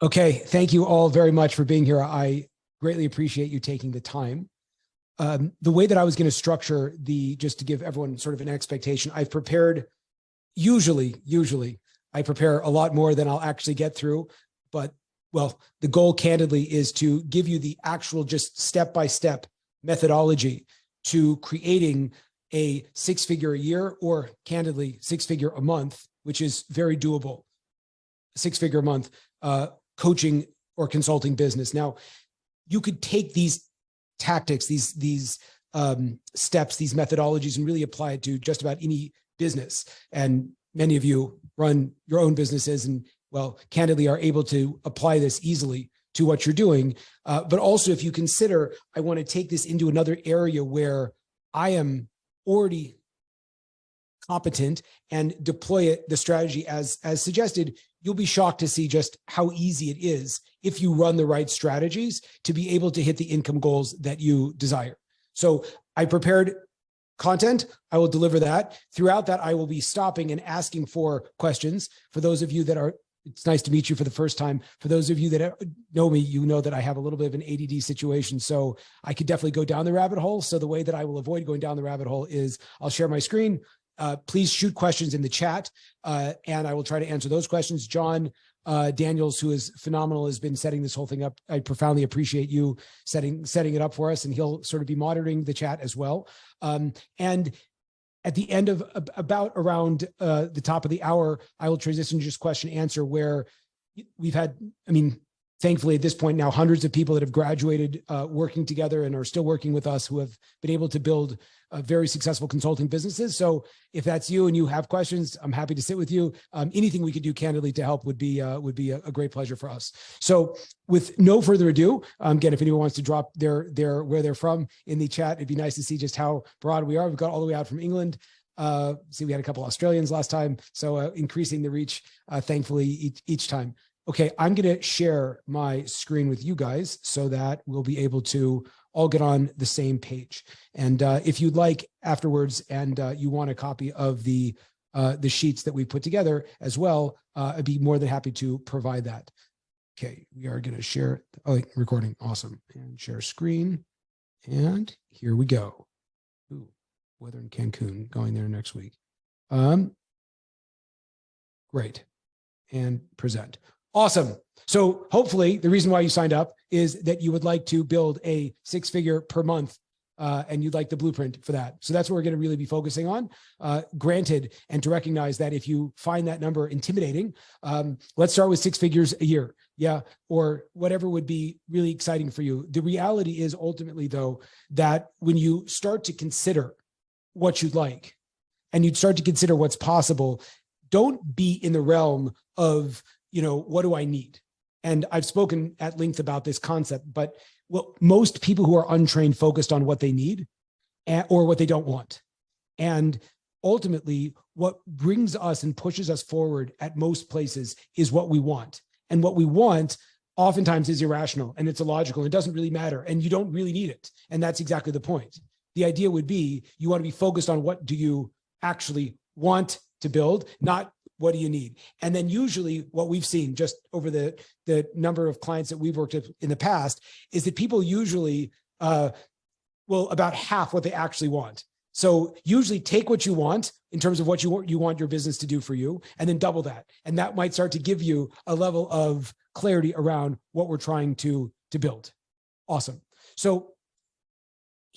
Okay, thank you all very much for being here. I greatly appreciate you taking the time. The way that I was going to structure just to give everyone sort of an expectation, I've prepared, usually, I prepare a lot more than I'll actually get through, but well, the goal candidly is to give you the actual just step-by-step methodology to creating a six-figure a year, or candidly, six-figure a month, which is very doable. Six-figure a month coaching or consulting business. Now, you could take these tactics, these steps, these methodologies, and really apply it to just about any business. And many of you run your own businesses and, well, candidly are able to apply this easily to what you're doing. But also, if you consider, I want to take this into another area where I am already competent and deploy the strategy as suggested, you'll be shocked to see just how easy it is if you run the right strategies to be able to hit the income goals that you desire. So I prepared content. I will deliver that. Throughout that, I will be stopping and asking for questions. For those of you that are, it's nice to meet you for the first time. For those of you that know me, you know that I have a little bit of an ADD situation. So I could definitely go down the rabbit hole. So the way that I will avoid going down the rabbit hole is I'll share my screen. Please shoot questions in the chat, and I will try to answer those questions. John Daniels, who is phenomenal, has been setting this whole thing up. I profoundly appreciate you setting it up for us, and he'll sort of be monitoring the chat as well. And at the end of around the top of the hour, I will transition to just question answer, where we've had, I mean, thankfully at this point now, hundreds of people that have graduated working together and are still working with us who have been able to build very successful consulting businesses. So if that's you and you have questions, I'm happy to sit with you. Anything we could do candidly to help would be a great pleasure for us. So with no further ado, again, if anyone wants to drop their where they're from in the chat, it'd be nice to see just how broad we are. We've got all the way out from England. See, we had a couple Australians last time, so increasing the reach, thankfully, each time. Okay, I'm going to share my screen with you guys so that we'll be able to all get on the same page. And if you'd like afterwards, and you want a copy of the sheets that we put together as well, I'd be more than happy to provide that. Okay, we are going to share. Oh, recording, awesome, and share screen. And here we go. Ooh, weather in Cancun, going there next week. Great, and present. Awesome. So hopefully the reason why you signed up is that you would like to build a six-figure per month, and you'd like the blueprint for that. So that's what we're going to really be focusing on. Granted, and to recognize that if you find that number intimidating, let's start with six figures a year. Yeah. Or whatever would be really exciting for you. The reality is ultimately, though, that when you start to consider what you'd like and you'd start to consider what's possible, don't be in the realm of, what do I need? And I've spoken at length about this concept, but most people who are untrained focused on what they need or what they don't want. And ultimately, what brings us and pushes us forward at most places is what we want. And what we want oftentimes is irrational and it's illogical. It doesn't really matter and you don't really need it. And that's exactly the point. The idea would be you want to be focused on what do you actually want to build, not what do you need? And then usually what we've seen just over the number of clients that we've worked with in the past is that people usually, about half what they actually want. So usually take what you want in terms of what you want your business to do for you, and then double that. And that might start to give you a level of clarity around what we're trying to build. Awesome. So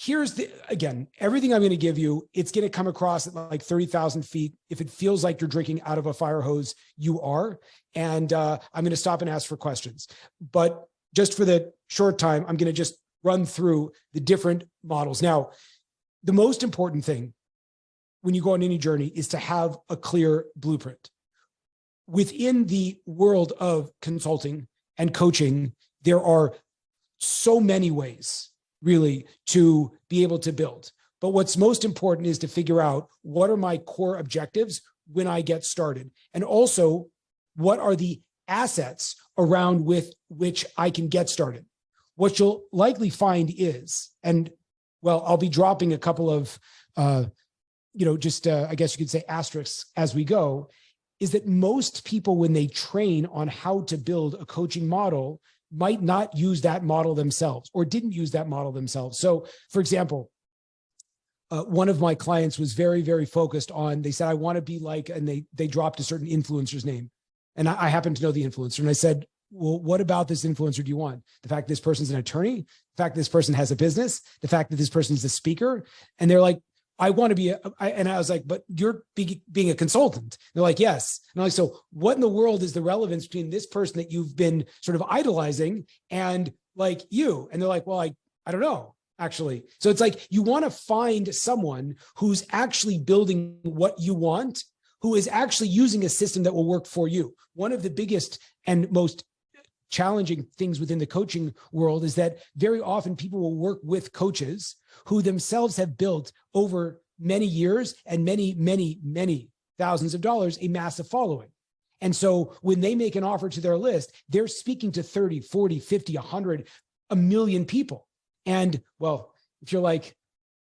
here's again, everything I'm going to give you, it's going to come across at like 30,000 feet. If it feels like you're drinking out of a fire hose, you are. And I'm going to stop and ask for questions. But just for the short time, I'm going to just run through the different models. Now, the most important thing when you go on any journey is to have a clear blueprint. Within the world of consulting and coaching, there are so many ways really to be able to build. But what's most important is to figure out what are my core objectives when I get started. And also, what are the assets around with which I can get started? What you'll likely find is, and well, I'll be dropping a couple of, I guess you could say asterisks as we go. is that most people, when they train on how to build a coaching model, might not use that model themselves or didn't use that model themselves. So for example, one of my clients was very, very focused on, they said, I want to be like, and they dropped a certain influencer's name. And I happen to know the influencer. And I said, well, what about this influencer do you want? The fact this person's an attorney, the fact this person has a business, the fact that this person's a speaker. And they're like, I want to be, and I was like, but you're being a consultant. They're like, yes. And I'm like, so what in the world is the relevance between this person that you've been sort of idolizing and like you? And they're like, well, I don't know, actually. So it's like, you want to find someone who's actually building what you want, who is actually using a system that will work for you. One of the biggest and most challenging things within the coaching world is that very often people will work with coaches who themselves have built over many years and many, many, many thousands of dollars, a massive following. And so when they make an offer to their list, they're speaking to 30, 40, 50, 100, a million people. And well, if you're like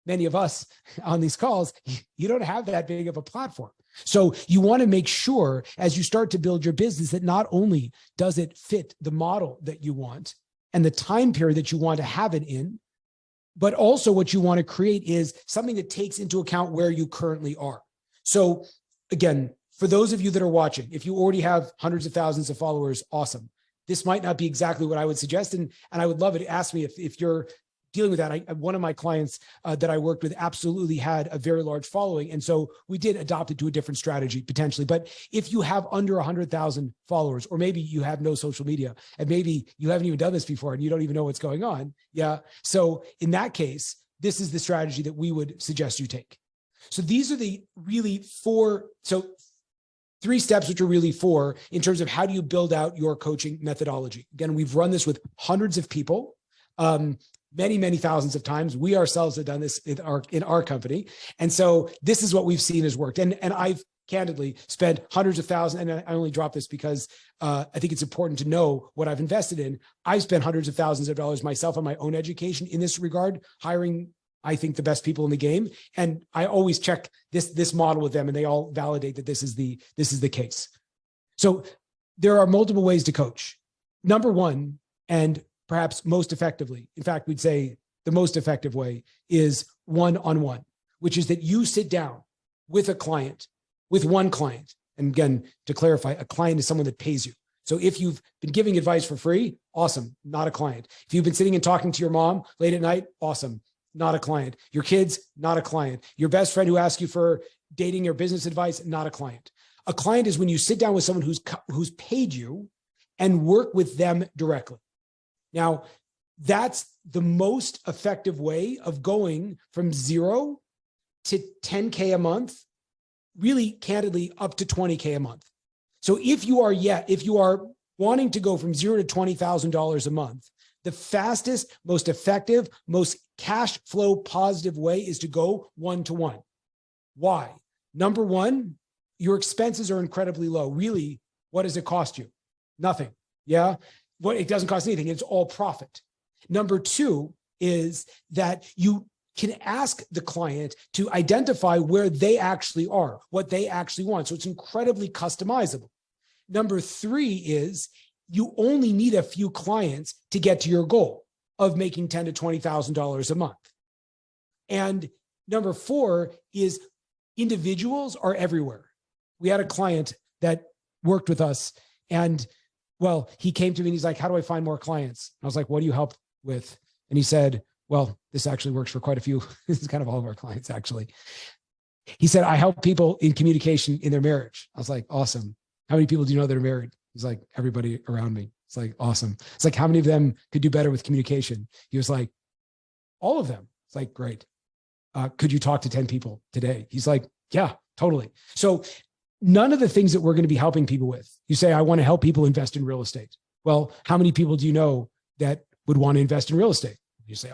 many of us on these calls, you don't have that big of a platform. So you want to make sure as you start to build your business that not only does it fit the model that you want and the time period that you want to have it in, but also what you want to create is something that takes into account where you currently are. So again, for those of you that are watching, if you already have hundreds of thousands of followers, awesome. This might not be exactly what I would suggest. And I would love it. Ask me if you're dealing with that. One of my clients that I worked with absolutely had a very large following. And so we did adopt it to a different strategy potentially. But if you have under 100,000 followers, or maybe you have no social media and maybe you haven't even done this before and you don't even know what's going on. Yeah. So in that case, this is the strategy that we would suggest you take. So these are the really three steps, which are really four in terms of how do you build out your coaching methodology. Again, we've run this with hundreds of people. Many, many thousands of times. We ourselves have done this in our company. And so this is what we've seen has worked. And I've candidly spent hundreds of thousands, and I only drop this because I think it's important to know what I've invested in. I've spent hundreds of thousands of dollars myself on my own education in this regard, hiring, I think, the best people in the game. And I always check this model with them and they all validate that this is the case. So there are multiple ways to coach. Number one, and perhaps most effectively, in fact, we'd say the most effective way is one-on-one, which is that you sit down with a client, with one client. And again, to clarify, a client is someone that pays you. So if you've been giving advice for free, awesome, not a client. If you've been sitting and talking to your mom late at night, awesome, not a client. Your kids, not a client. Your best friend who asks you for dating or business advice, not a client. A client is when you sit down with someone who's paid you and work with them directly. Now, that's the most effective way of going from 0 to 10K a month, really candidly up to 20K a month. So if you are wanting to go from 0 to $20,000 a month, the fastest, most effective, most cash flow positive way is to go one-to-one. Why? Number one, your expenses are incredibly low. Really, what does it cost you? Nothing. Yeah. It doesn't cost anything. It's all profit. Number two is that you can ask the client to identify where they actually are, what they actually want. So it's incredibly customizable. Number three is you only need a few clients to get to your goal of making $10,000 to $20,000 a month. And number four is individuals are everywhere. We had a client that worked with us and well, he came to me and he's like, how do I find more clients? And I was like, what do you help with? And he said, well, this actually works for quite a few. This is kind of all of our clients, actually. He said, I help people in communication in their marriage. I was like, awesome. How many people do you know that are married? He's like, everybody around me. It's like, awesome. It's like, how many of them could do better with communication? He was like, all of them. It's like, great. Could you talk to 10 people today? He's like, yeah, totally. So none of the things that we're going to be helping people with, you say, I want to help people invest in real estate. Well, how many people do you know that would want to invest in real estate? You say,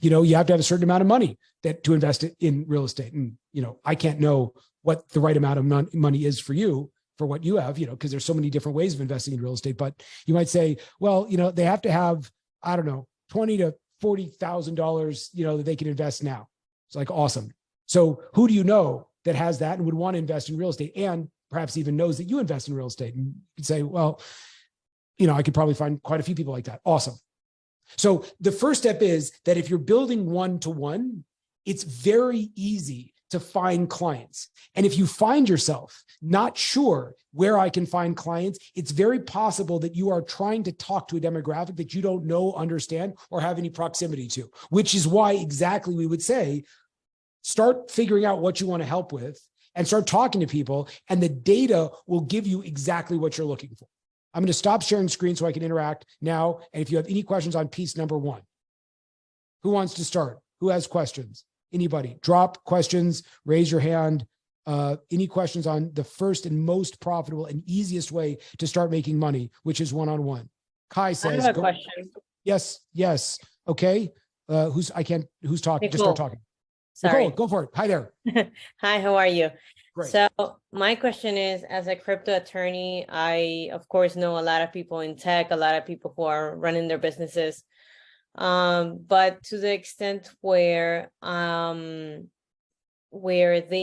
you have to have a certain amount of money to invest in real estate. And, I can't know what the right amount of money is for you, for what you have, because there's so many different ways of investing in real estate. But you might say, well, they have to have, I don't know, $20,000 to $40,000, that they can invest now. It's like, awesome. So who do you know that has that and would want to invest in real estate? And perhaps even knows that you invest in real estate. And you could say, well, you know, I could probably find quite a few people like that. Awesome. So the first step is that if you're building one-to-one, it's very easy to find clients. And if you find yourself not sure where I can find clients, it's very possible that you are trying to talk to a demographic that you don't know, understand, or have any proximity to, which is why exactly we would say, start figuring out what you want to help with and start talking to people, and the data will give you exactly what you're looking for. I'm going to stop sharing screen so I can interact now. And if you have any questions on piece number one, who wants to start? Who has questions? Anybody? Drop questions, raise your hand. Any questions on the first and most profitable and easiest way to start making money, which is one-on-one? Kai says, I have a question. Yes, yes. Okay. Who's talking? Nicole. Just start talking. Sorry. Nicole, go for it. Hi there. Hi, how are you? Great. So my question is, as a crypto attorney, I, of course, know a lot of people in tech, a lot of people who are running their businesses. But to the extent where they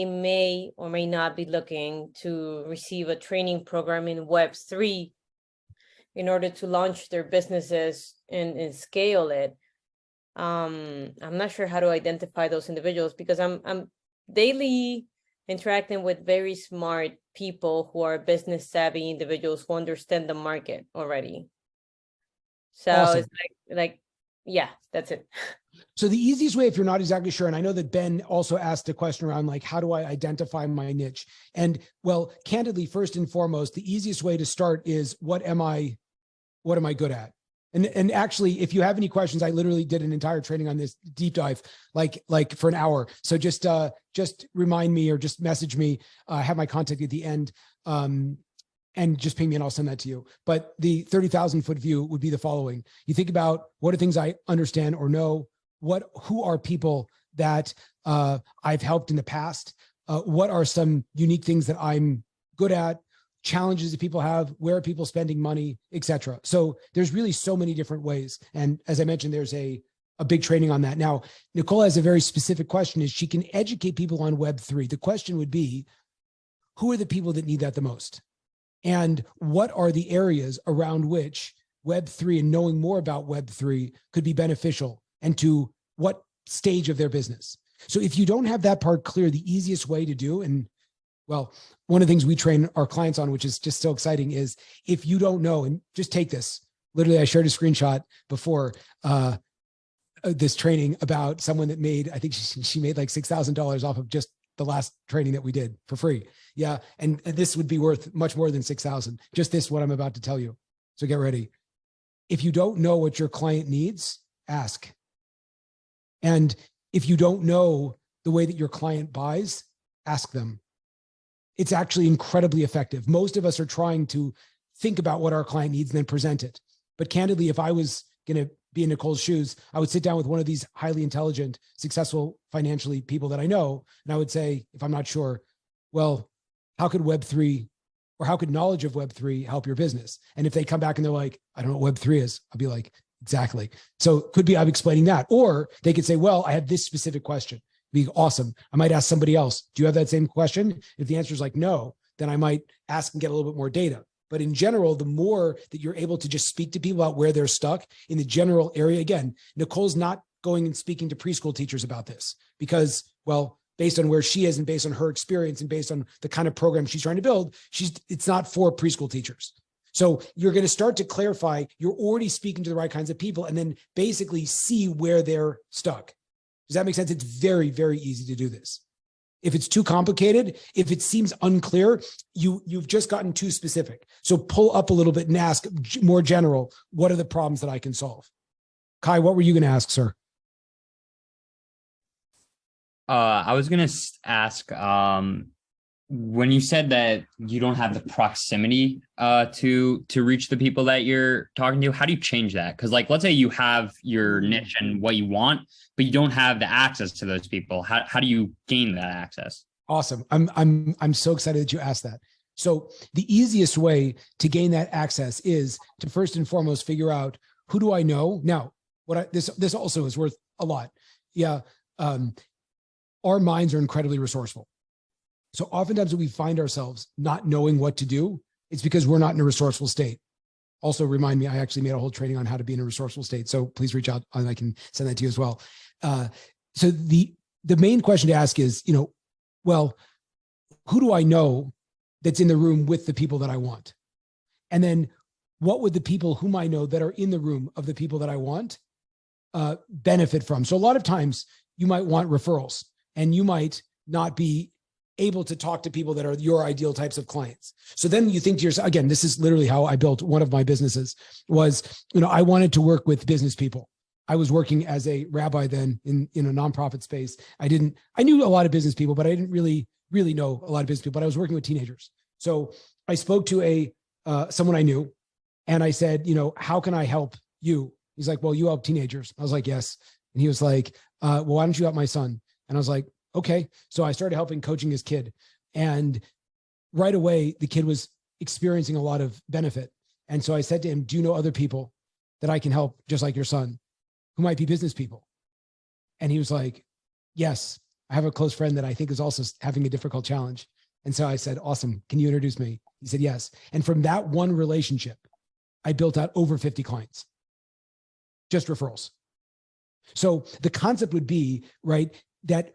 may or may not be looking to receive a training program in Web3 in order to launch their businesses and scale it. I'm not sure how to identify those individuals, because I'm daily interacting with very smart people who are business savvy individuals who understand the market already. So Awesome. it's like, yeah, that's it. So the easiest way, if you're not exactly sure, and I know that Ben also asked a question around like, how do I identify my niche? And well, candidly, first and foremost, the easiest way to start is what am I good at? And actually, if you have any questions, I literally did an entire training on this deep dive, like for an hour. So just remind me or just message me. I have my contact at the end, and just ping me and I'll send that to you. But the 30,000 foot view would be the following. You think about what are things I understand or know, who are people that I've helped in the past? What are some unique things that I'm good at? Challenges that people have, where are people spending money, etc. So there's really so many different ways. And as I mentioned, there's a big training on that. Now, Nicole has a very specific question, is she can educate people on Web3. The question would be, who are the people that need that the most? And what are the areas around which Web3 and knowing more about Web3 could be beneficial, and to what stage of their business? So if you don't have that part clear, the easiest way to do, and well, one of the things we train our clients on, which is just so exciting, is if you don't know, and just take this, literally, I shared a screenshot before this training about someone that made, I think she made like $6,000 off of just the last training that we did for free. Yeah. And this would be worth much more than 6,000. Just this, what I'm about to tell you. So get ready. If you don't know what your client needs, ask. And if you don't know the way that your client buys, ask them. It's actually incredibly effective. Most of us are trying to think about what our client needs and then present it. But candidly, if I was going to be in Nicole's shoes, I would sit down with one of these highly intelligent, successful financially people that I know. And I would say, if I'm not sure, well, how could Web3 or how could knowledge of Web3 help your business? And if they come back and they're like, I don't know what Web3 is, I'll be like, exactly. So it could be I'm explaining that. Or they could say, well, I have this specific question. Be awesome. I might ask somebody else, do you have that same question? If the answer is like no, then I might ask and get a little bit more data. But in general, the more that you're able to just speak to people about where they're stuck in the general area, again, Nicole's not going and speaking to preschool teachers about this because, well, based on where she is and based on her experience and based on the kind of program she's trying to build, it's not for preschool teachers. So you're going to start to clarify, you're already speaking to the right kinds of people and then basically see where they're stuck. Does that make sense? It's very, very easy to do this. If it's too complicated, if it seems unclear, you've just gotten too specific. So pull up a little bit and ask more general, what are the problems that I can solve? Kai, what were you going to ask, sir? I was going to ask, when you said that you don't have the proximity to reach the people that you're talking to, how do you change that? Because like, let's say you have your niche and what you want, but you don't have the access to those people. How do you gain that access? Awesome. I'm so excited that you asked that. So the easiest way to gain that access is to first and foremost figure out, who do I know? Now, this also is worth a lot. Yeah. Our minds are incredibly resourceful. So oftentimes when we find ourselves not knowing what to do, it's because we're not in a resourceful state. Also remind me, I actually made a whole training on how to be in a resourceful state. So please reach out and I can send that to you as well. So the main question to ask is, well, who do I know that's in the room with the people that I want? And then what would the people whom I know that are in the room of the people that I want benefit from? So a lot of times you might want referrals and you might not be able to talk to people that are your ideal types of clients. So then you think to yourself, again, this is literally how I built one of my businesses was, I wanted to work with business people. I was working as a rabbi then in a nonprofit space. I knew a lot of business people, but I didn't really know a lot of business people, but I was working with teenagers. So I spoke to someone I knew and I said, how can I help you? He's like, well, you help teenagers. I was like, yes. And he was like, well, why don't you help my son? And I was like, okay. So I started coaching his kid. And right away, the kid was experiencing a lot of benefit. And so I said to him, do you know other people that I can help just like your son who might be business people? And he was like, yes, I have a close friend that I think is also having a difficult challenge. And so I said, awesome. Can you introduce me? He said, yes. And from that one relationship, I built out over 50 clients, just referrals. So the concept would be, right, that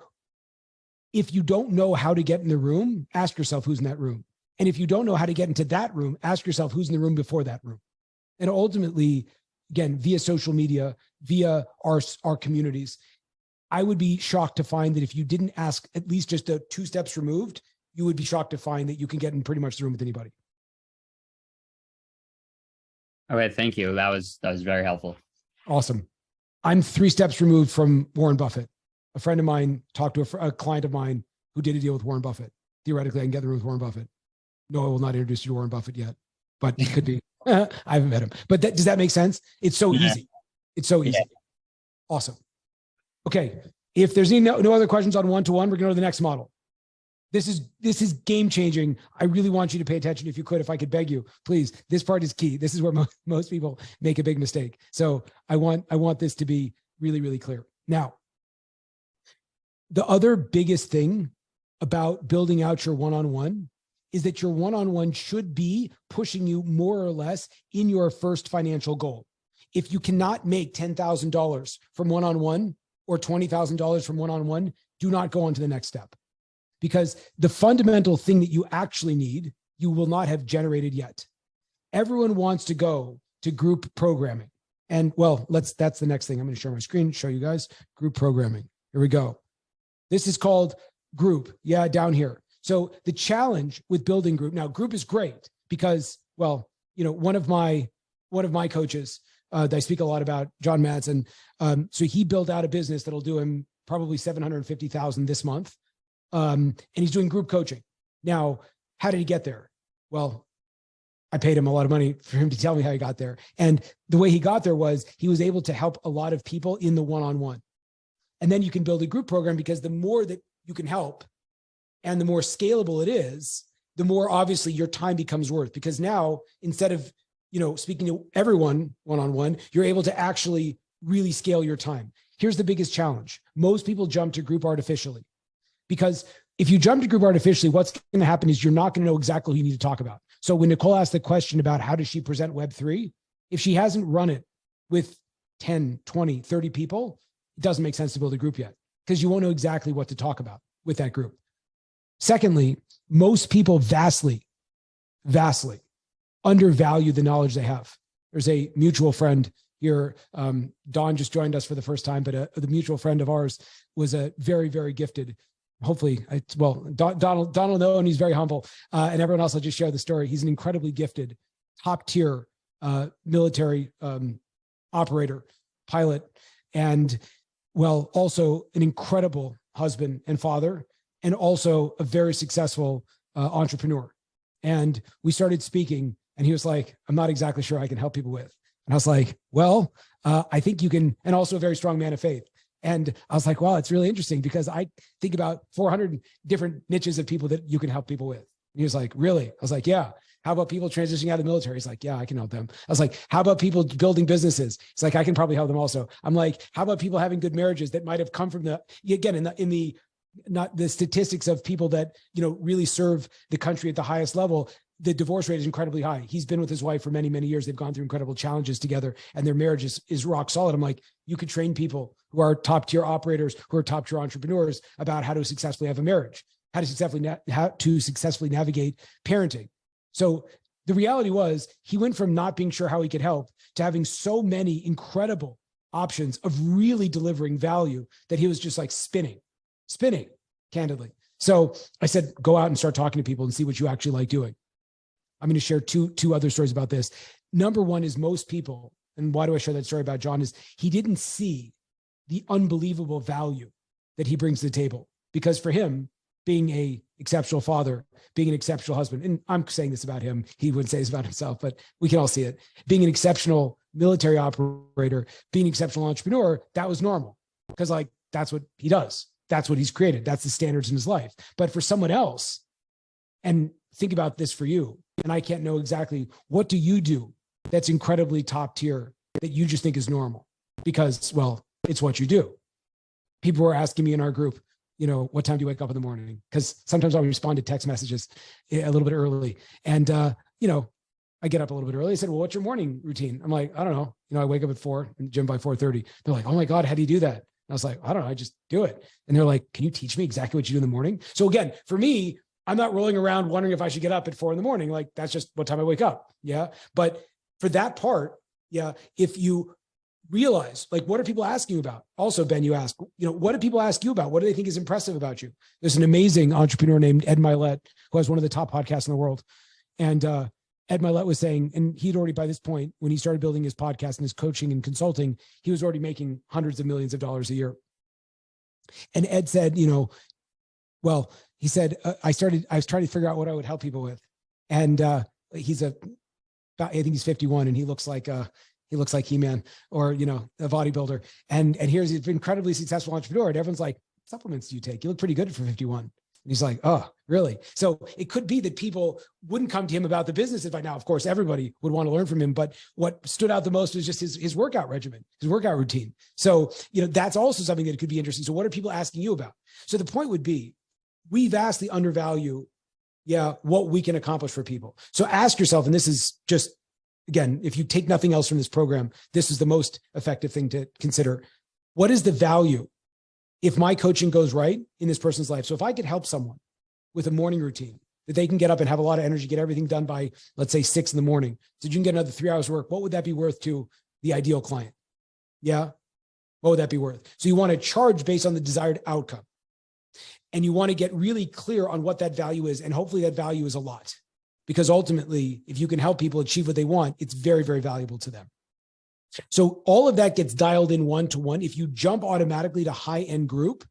if you don't know how to get in the room, ask yourself who's in that room. And if you don't know how to get into that room, ask yourself who's in the room before that room. And ultimately, again, via social media, via our communities, I would be shocked to find that if you didn't ask at least just 2 steps removed, you would be shocked to find that you can get in pretty much the room with anybody. Okay, thank you. That was very helpful. Awesome. I'm 3 steps removed from Warren Buffett. A friend of mine talked to a client of mine who did a deal with Warren Buffett. Theoretically, I can get in the room with Warren Buffett. No, I will not introduce you to Warren Buffett yet, but it could be. I haven't met him. But does that make sense? It's so easy. It's so easy. Yeah. Awesome. Okay. If there's no other questions on one-to-one, we're going to go to the next model. This is game changing. I really want you to pay attention. If I could beg you, please. This part is key. This is where most people make a big mistake. So I want this to be really, really clear. Now, the other biggest thing about building out your one-on-one is that your one-on-one should be pushing you more or less in your first financial goal. If you cannot make $10,000 from one-on-one or $20,000 from one-on-one, do not go on to the next step. Because the fundamental thing that you actually need, you will not have generated yet. Everyone wants to go to group programming. And well, that's the next thing. I'm going to share my screen, show you guys group programming. Here we go. This is called group. Yeah, down here. So the challenge with building group, now group is great because, well, one of my coaches that I speak a lot about, John Madsen. So he built out a business that'll do him probably $750,000 this month. And he's doing group coaching. Now, how did he get there? Well, I paid him a lot of money for him to tell me how he got there. And the way he got there was he was able to help a lot of people in the one-on-one. And then you can build a group program because the more that you can help and the more scalable it is, the more obviously your time becomes worth, because now instead of, speaking to everyone one-on-one, you're able to actually really scale your time. Here's the biggest challenge. Most people jump to group artificially, because if you jump to group artificially, what's going to happen is you're not going to know exactly what you need to talk about. So when Nicole asked the question about how does she present Web3, if she hasn't run it with 10, 20, 30 people, it doesn't make sense to build a group yet, because you won't know exactly what to talk about with that group. Secondly, most people vastly undervalue the knowledge they have. There's a mutual friend here. Don just joined us for the first time, but the mutual friend of ours was a very, very gifted. Hopefully, Donald will know, and he's very humble. And everyone else, I'll just share the story. He's an incredibly gifted, top tier military operator, pilot, and also an incredible husband and father, and also a very successful entrepreneur. And we started speaking, and he was like, I'm not exactly sure I can help people with. And I was like, well, I think you can, and also a very strong man of faith. And I was like, wow, it's really interesting because I think about 400 different niches of people that you can help people with. And he was like, really? I was like, yeah. How about people transitioning out of the military? He's like, yeah, I can help them. I was like, how about people building businesses? He's like, I can probably help them also. I'm like, how about people having good marriages that might have come from in the not the statistics of people that, you know, really serve the country at the highest level. The divorce rate is incredibly high. He's been with his wife for many, many years. They've gone through incredible challenges together, and their marriage is rock solid. I'm like, you could train people who are top tier operators, who are top tier entrepreneurs about how to successfully have a marriage, how to successfully navigate parenting. So the reality was he went from not being sure how he could help to having so many incredible options of really delivering value that he was just like spinning, candidly. So I said, go out and start talking to people and see what you actually like doing. I'm going to share two other stories about this. Number one is most people, and why do I share that story about John, is he didn't see the unbelievable value that he brings to the table. Because for him, being an exceptional father, being an exceptional husband, and I'm saying this about him, he wouldn't say this about himself, but we can all see it. Being an exceptional military operator, being an exceptional entrepreneur, that was normal. Because like, that's what he does. That's what he's created. That's the standards in his life. But for someone else, and think about this for you, and I can't know exactly, what do you do that's incredibly top tier that you just think is normal? Because, well, it's what you do. People were asking me in our group, you know, what time do you wake up in the morning? Because sometimes I'll respond to text messages a little bit early. And, you know, I get up a little bit early. I said, well, what's your morning routine? I'm like, I don't know. You know, I wake up at 4 in the gym by 4:30. They're like, oh my God, how do you do that? And I was like, I don't know. I just do it. And they're like, can you teach me exactly what you do in the morning? So again, for me, I'm not rolling around wondering if I should get up at 4 a.m. Like, that's just what time I wake up. Yeah. But for that part, yeah, if you realize, like, what are people asking you about? Also, Ben, you ask, you know, what do people ask you about? What do they think is impressive about you? There's an amazing entrepreneur named Ed Mylett, who has one of the top podcasts in the world. And Ed Mylett was saying, and he'd already, by this point, when he started building his podcast and his coaching and consulting, he was already making hundreds of millions of dollars a year. And Ed said, you know, well, he said, I was trying to figure out what I would help people with. And he's I think he's 51, and he looks like He-Man, or, you know, a bodybuilder. And here's an incredibly successful entrepreneur. And everyone's like, what supplements do you take? You look pretty good for 51. And he's like, oh, really? So it could be that people wouldn't come to him about the business advice. Now, of course, everybody would want to learn from him, but what stood out the most was just his workout regimen, his workout routine. So, you know, that's also something that could be interesting. So what are people asking you about? So the point would be, we vastly undervalue, what we can accomplish for people. So ask yourself, and this is just, again, if you take nothing else from this program, this is the most effective thing to consider. What is the value if my coaching goes right in this person's life? So if I could help someone with a morning routine that they can get up and have a lot of energy, get everything done by, let's say, 6 a.m, so you can get another 3 hours of work, what would that be worth to the ideal client? Yeah. What would that be worth? So you want to charge based on the desired outcome. And you want to get really clear on what that value is. And hopefully that value is a lot. Because ultimately, if you can help people achieve what they want, it's very, very valuable to them. So all of that gets dialed in one-to-one. If you jump automatically to high-end group,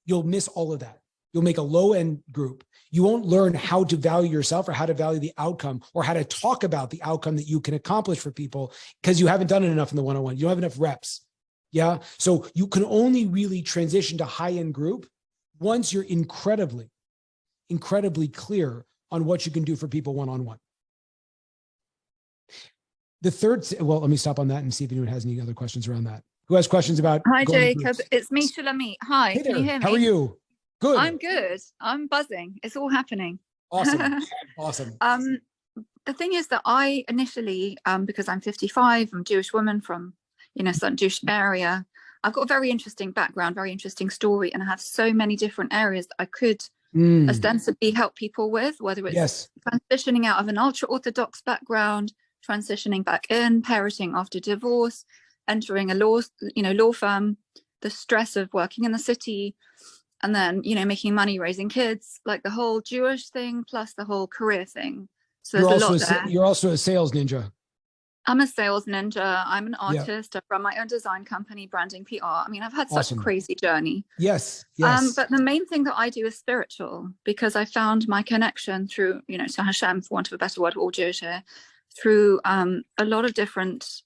you'll miss all of that. You'll make a low-end group. You won't learn how to value yourself or how to value the outcome or how to talk about the outcome that you can accomplish for people because you haven't done it enough in the one-on-one. You don't have enough reps. Yeah. So you can only really transition to high-end group once you're incredibly, incredibly clear on what you can do for people one-on-one. The third, well, let me stop on that and see if anyone has any other questions around that. Who has questions about? Hi, Jacob. It's me, Shulamit. Hi, hey there. Can you hear me? How are you? Good. I'm good. I'm buzzing. It's all happening. Awesome. Awesome. The thing is that I initially, because I'm 55, I'm a Jewish woman from, some Jewish area. I've got a very interesting background, very interesting story, and I have so many different areas that I could ostensibly help people with, whether it's transitioning out of an ultra-Orthodox background, transitioning back in, parenting after divorce, entering a law firm, the stress of working in the city, and then, making money, raising kids, like the whole Jewish thing, plus the whole career thing. So there's a lot there. You're also a sales ninja. I'm a sales ninja. I'm an artist. I run my own design company, branding, PR. I mean, I've had such a crazy journey. Yes. But the main thing that I do is spiritual, because I found my connection through, to Hashem, for want of a better word, we're all Jewish here, through a lot of different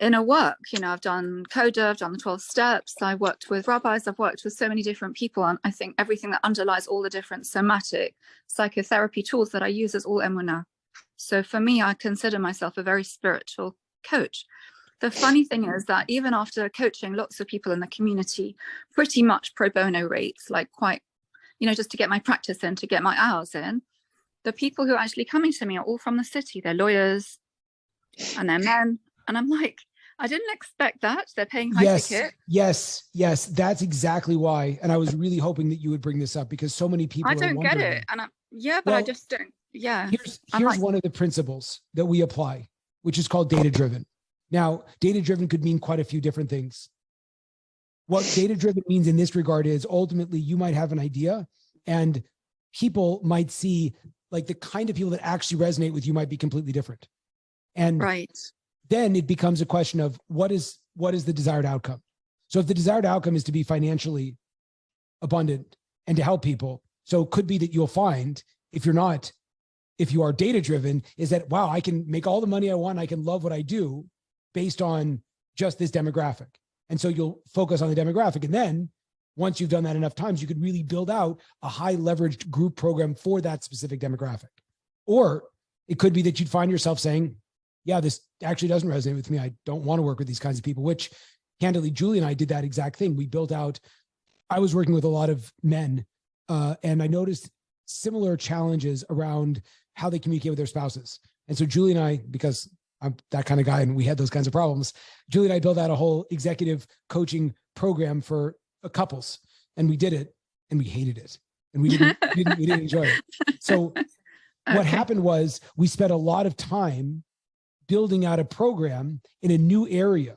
inner work. I've done Coda, I've done the 12 steps. I worked with rabbis. I've worked with so many different people. And I think everything that underlies all the different somatic psychotherapy tools that I use is all emunah. So for me, I consider myself a very spiritual coach. the funny thing is that even after coaching lots of people in the community, pretty much pro bono rates, like quite, just to get my practice in, to get my hours in, the people who are actually coming to me are all from the city. They're lawyers and they're men. And I'm like, I didn't expect that. They're paying high ticket. Yes. That's exactly why. And I was really hoping that you would bring this up because so many people I don't get it. And I just don't. Yeah. Here's one of the principles that we apply, which is called data driven. Now, data driven could mean quite a few different things. What data driven means in this regard is ultimately you might have an idea and people might see like the kind of people that actually resonate with you might be completely different. And then it becomes a question of what is the desired outcome? So if the desired outcome is to be financially abundant and to help people, so it could be that you'll find if you are data driven, is that, wow, I can make all the money I want. I can love what I do based on just this demographic. And so you'll focus on the demographic. And then once you've done that enough times, you could really build out a high leveraged group program for that specific demographic. Or it could be that you'd find yourself saying, yeah, this actually doesn't resonate with me. I don't want to work with these kinds of people, which candidly, Julie and I did that exact thing. We built out, I was working with a lot of men and I noticed similar challenges around how they communicate with their spouses. And so Julie and I, because I'm that kind of guy and we had those kinds of problems, Julie and I built out a whole executive coaching program for couples, and we did it and we hated it and we didn't enjoy it. So what happened was we spent a lot of time building out a program in a new area.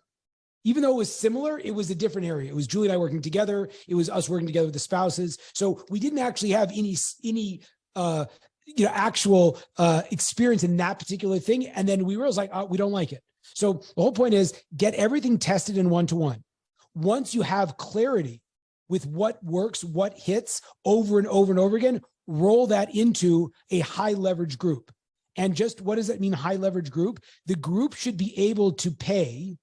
Even though it was similar, it was a different area. It was Julie and I working together. It was us working together with the spouses. So we didn't actually have any actual experience in that particular thing. And then we realized like, we don't like it. So the whole point is get everything tested in one-to-one. Once you have clarity with what works, what hits over and over and over again, roll that into a high leverage group. And just what does that mean, high leverage group? The group should be able to pay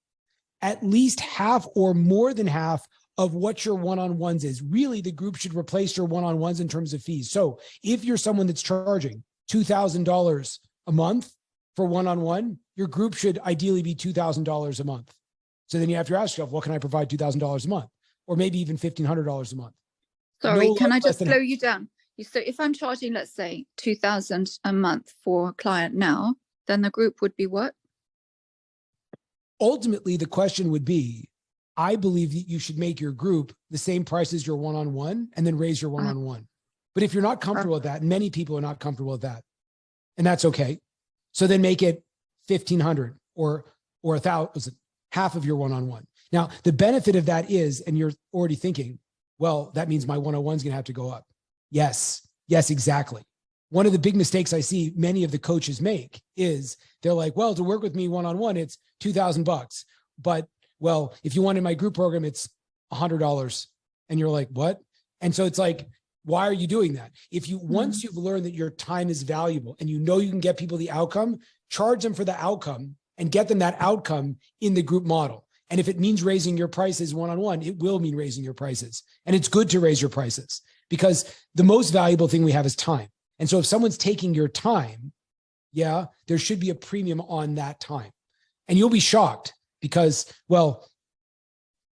at least half or more than half of what your one-on-ones is. Really, the group should replace your one-on-ones in terms of fees. So if you're someone that's charging $2,000 a month for one-on-one, your group should ideally be $2,000 a month. So then you have to ask yourself, what can I provide $2,000 a month? Or maybe even $1,500 a month. Sorry, can I just slow you down? So if I'm charging, let's say, $2,000 a month for a client now, then the group would be what? Ultimately, the question would be, I believe that you should make your group the same price as your one-on-one and then raise your one-on-one. But if you're not comfortable with that, many people are not comfortable with that, and that's okay. So then make it $1,500 or $1,000, half of your one-on-one. Now, the benefit of that is, and you're already thinking, well, that means my one-on-one is going to have to go up. Yes, exactly. One of the big mistakes I see many of the coaches make is they're like, well, to work with me one-on-one, it's $2,000. But well, if you want in my group program, it's $100. And you're like, what? And so it's like, why are you doing that? If you, once you've learned that your time is valuable and you know you can get people the outcome, charge them for the outcome and get them that outcome in the group model. And if it means raising your prices one-on-one, it will mean raising your prices. And it's good to raise your prices because the most valuable thing we have is time. And so if someone's taking your time, yeah, there should be a premium on that time. And you'll be shocked because, well,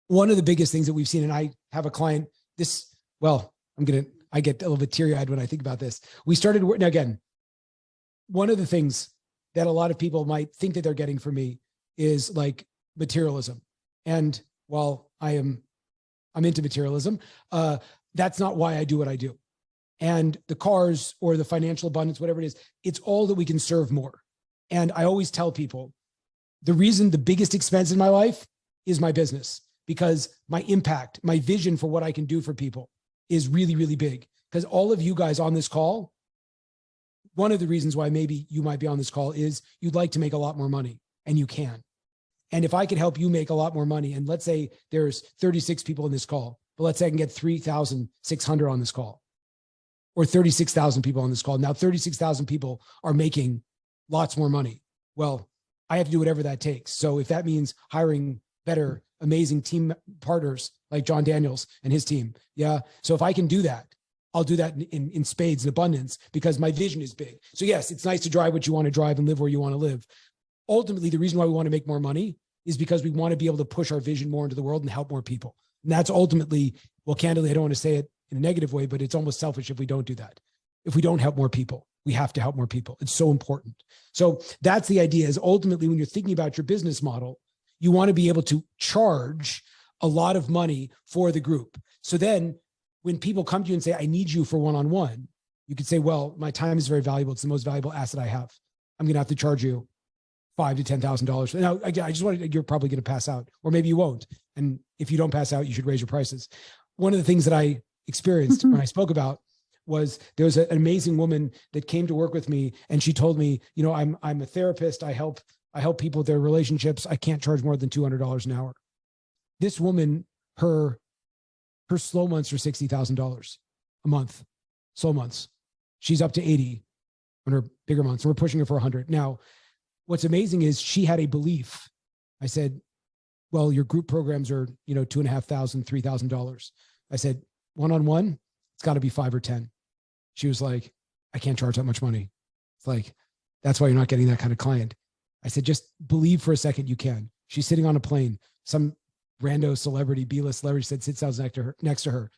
one of the biggest things that we've seen, and I have a client, I get a little bit teary-eyed when I think about this. We started, now again, one of the things that a lot of people might think that they're getting from me is like materialism. And while I'm into materialism, that's not why I do what I do. And the cars or the financial abundance, whatever it is, it's all that we can serve more. And I always tell people, the reason the biggest expense in my life is my business, because my impact, my vision for what I can do for people is really, really big. Because all of you guys on this call, one of the reasons why maybe you might be on this call is you'd like to make a lot more money, and you can. And if I could help you make a lot more money, and let's say there's 36 people in this call, but let's say I can get 3,600 on this call, or 36,000 people on this call. Now 36,000 people are making lots more money. Well, I have to do whatever that takes. So if that means hiring better, amazing team partners like John Daniels and his team, yeah. So if I can do that, I'll do that in spades and abundance because my vision is big. So yes, it's nice to drive what you want to drive and live where you want to live. Ultimately, the reason why we want to make more money is because we want to be able to push our vision more into the world and help more people. And that's ultimately, well, candidly, I don't want to say it in a negative way, but it's almost selfish if we don't do that. If we don't help more people, we have to help more people. It's so important. So that's the idea, is ultimately when you're thinking about your business model, you want to be able to charge a lot of money for the group. So then when people come to you and say, I need you for one-on-one, you could say, well, my time is very valuable. It's the most valuable asset I have. I'm going to have to charge you $5,000 to $10,000. Now, again, I just wanted, you're probably going to pass out, or maybe you won't. And if you don't pass out, you should raise your prices. One of the things that I experienced when I spoke about was there was an amazing woman that came to work with me, and she told me, you know, I'm a therapist. I help people with their relationships. I can't charge more than $200 an hour. This woman, her slow months are $60,000 a month, slow months. She's up to 80 on her bigger months. And we're pushing her for 100. Now, what's amazing is she had a belief. I said, well, your group programs are, you know, $2,500, $3,000. I said, one-on-one, it's got to be 5 or 10. She was like, I can't charge that much money. It's like, that's why you're not getting that kind of client. I said, just believe for a second you can. She's sitting on a plane. Some rando celebrity, B-list celebrity said, sits down next to her.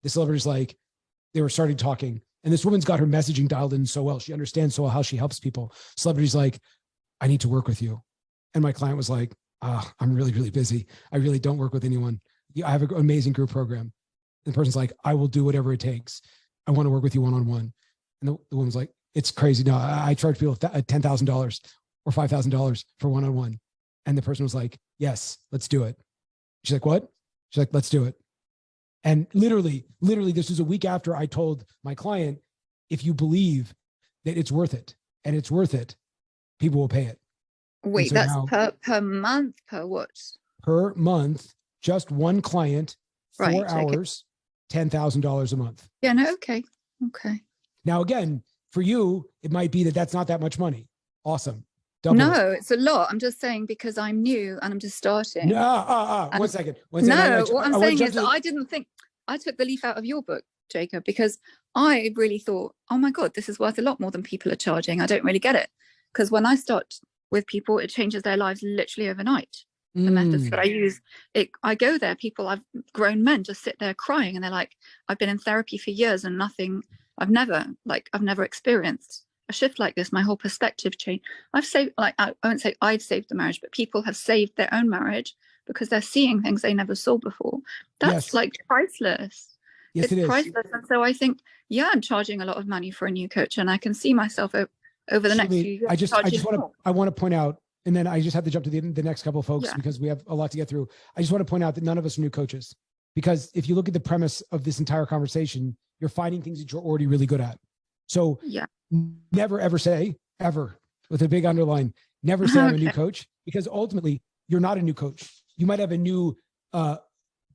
The celebrity's like, they were starting talking. And this woman's got her messaging dialed in so well. She understands so well how she helps people. Celebrity's like, I need to work with you. And my client was like, I'm really, really busy. I really don't work with anyone. I have an amazing group program. And the person's like, I will do whatever it takes. I want to work with you one-on-one. And the woman's like, it's crazy. No, I charge people $10,000 or $5,000 for one-on-one. And the person was like, yes, let's do it. She's like, what? She's like, let's do it. And literally, this was a week after I told my client, if you believe that it's worth it and it's worth it, people will pay it. Wait, so that's now- per month, per what? Per month, just one client, 4 Right, okay. hours, $10,000 a month. Yeah, no, okay. Okay. Now, again, for you, it might be that that's not that much money. Awesome. Double it. No, it's a lot. I'm just saying because I'm new and I'm just starting. No, one second. No, what I'm I wanna saying jump is to that the- I didn't think, I took the leaf out of your book, Jacob, because I really thought, oh my God, this is worth a lot more than people are charging. I don't really get it. Because when I start with people, it changes their lives literally overnight. The methods that I use, I go there, grown men just sit there crying and they're like, I've been in therapy for years and nothing, I've never experienced a shift like this. My whole perspective changed. I've saved, like, I won't say I've saved the marriage, but people have saved their own marriage because they're seeing things they never saw before. That's Yes. like priceless. Yes, It's it is. priceless. And so I think, yeah, I'm charging a lot of money for a new coach, and I can see myself over the next few Shirley, years. I want to point out, and then I just have to jump to the next couple of folks Yeah. because we have a lot to get through. I just want to point out that none of us are new coaches, because if you look at the premise of this entire conversation, you're finding things that you're already really good at. So Yeah. never, ever say, ever, with a big underline, never say I'm a new Okay. coach, because ultimately you're not a new coach. You might have a new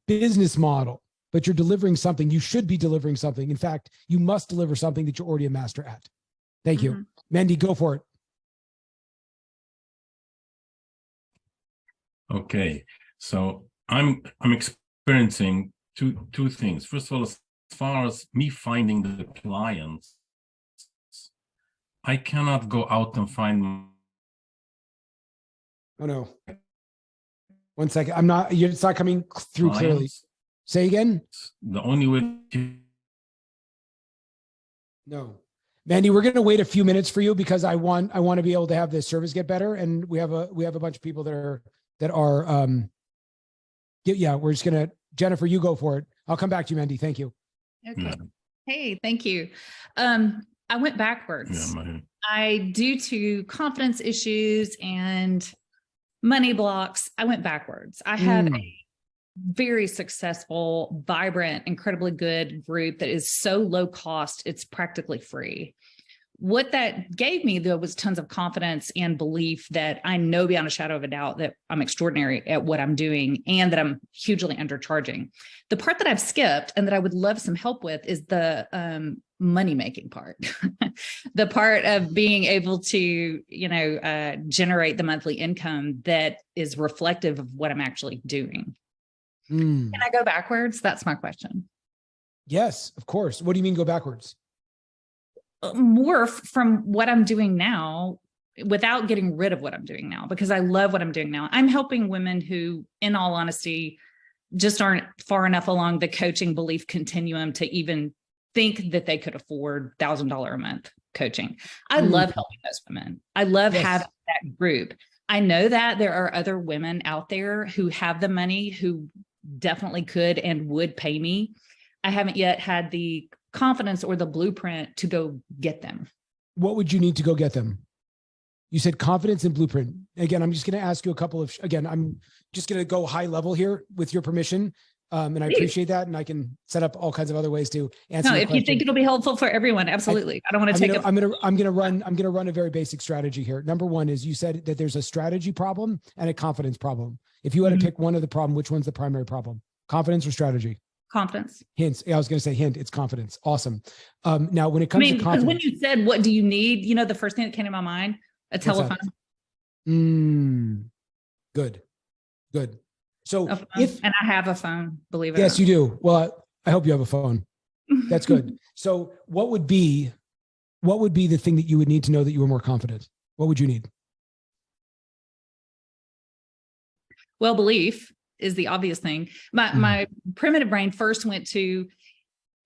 business model, but you're delivering something. You should be delivering something. In fact, you must deliver something that you're already a master at. Thank you. Mhm. Mandy, go for it. Okay, so I'm experiencing two things. First of all, as far as me finding the clients, I cannot go out and find. Oh no. One second. It's not coming through clearly. clients. Say again. The only way to No. Mandy, we're going to wait a few minutes for you because I want to be able to have this service get better. And we have a bunch of people that are we're just going to, Jennifer, you go for it. I'll come back to you, Mandy. Thank you. Okay. yeah, Hey, thank you. I went backwards. Due to confidence issues and money blocks, I went backwards. I have a very successful, vibrant, incredibly good group that is so low cost, it's practically free. What that gave me, though, was tons of confidence and belief that I know beyond a shadow of a doubt that I'm extraordinary at what I'm doing and that I'm hugely undercharging. The part that I've skipped and that I would love some help with is the money-making part, the part of being able to, generate the monthly income that is reflective of what I'm actually doing. Can I go backwards? That's my question. Yes, of course. What do you mean go backwards? More from what I'm doing now, without getting rid of what I'm doing now, because I love what I'm doing now. I'm helping women who, in all honesty, just aren't far enough along the coaching belief continuum to even think that they could afford $1,000 a month coaching. I love helping those women. I love having that group. I know that there are other women out there who have the money, who definitely could and would pay me. I haven't yet had the confidence or the blueprint to go get them. What would you need to go get them? You said confidence and blueprint. Again, I'm just going to ask you a couple of, I'm just going to go high level here with your permission. And I appreciate that. And I can set up all kinds of other ways to answer. No, if you think it'll be helpful for everyone, absolutely. I don't want to take I'm going to run a very basic strategy here. Number one is, you said that there's a strategy problem and a confidence problem. If you had to pick one of the problem, which one's the primary problem? Confidence or strategy? Confidence. Hints. Yeah, I was going to say hint. It's confidence. Awesome. Now, when it comes to because confidence, when you said, what do you need? You know, the first thing that came to my mind, a telephone. Good. So And I have a phone, believe it. Yes, you do. Well, I hope you have a phone. That's good. So what would be the thing that you would need to know that you were more confident? What would you need? Well, belief is the obvious thing. My primitive brain first went to,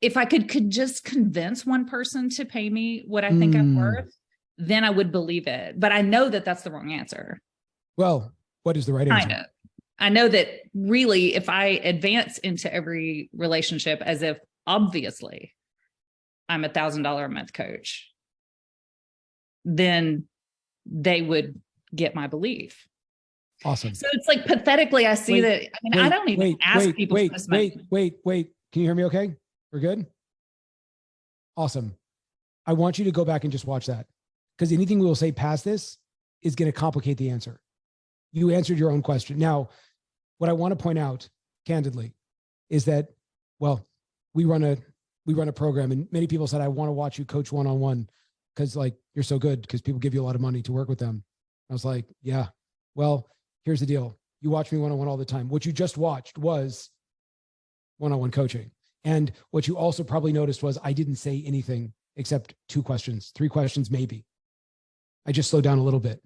if I could just convince one person to pay me what I think I'm worth, then I would believe it. But I know that that's the wrong answer. Well, what is the right answer? I know that really, if I advance into every relationship as if obviously I'm $1,000 a month coach, then they would get my belief. Awesome. So it's like, pathetically, I see that. I mean, I don't even ask people for this money. Wait. Can you hear me okay? We're good? Awesome. I want you to go back and just watch that, because anything we will say past this is going to complicate the answer. You answered your own question. Now, what I want to point out candidly is that, well, we run a program, and many people said, I want to watch you coach one-on-one because, like, you're so good, because people give you a lot of money to work with them. I was like, yeah, well, here's the deal. You watch me one-on-one all the time. What you just watched was one-on-one coaching. And what you also probably noticed was I didn't say anything except 2 questions, 3 questions, maybe. I just slowed down a little bit.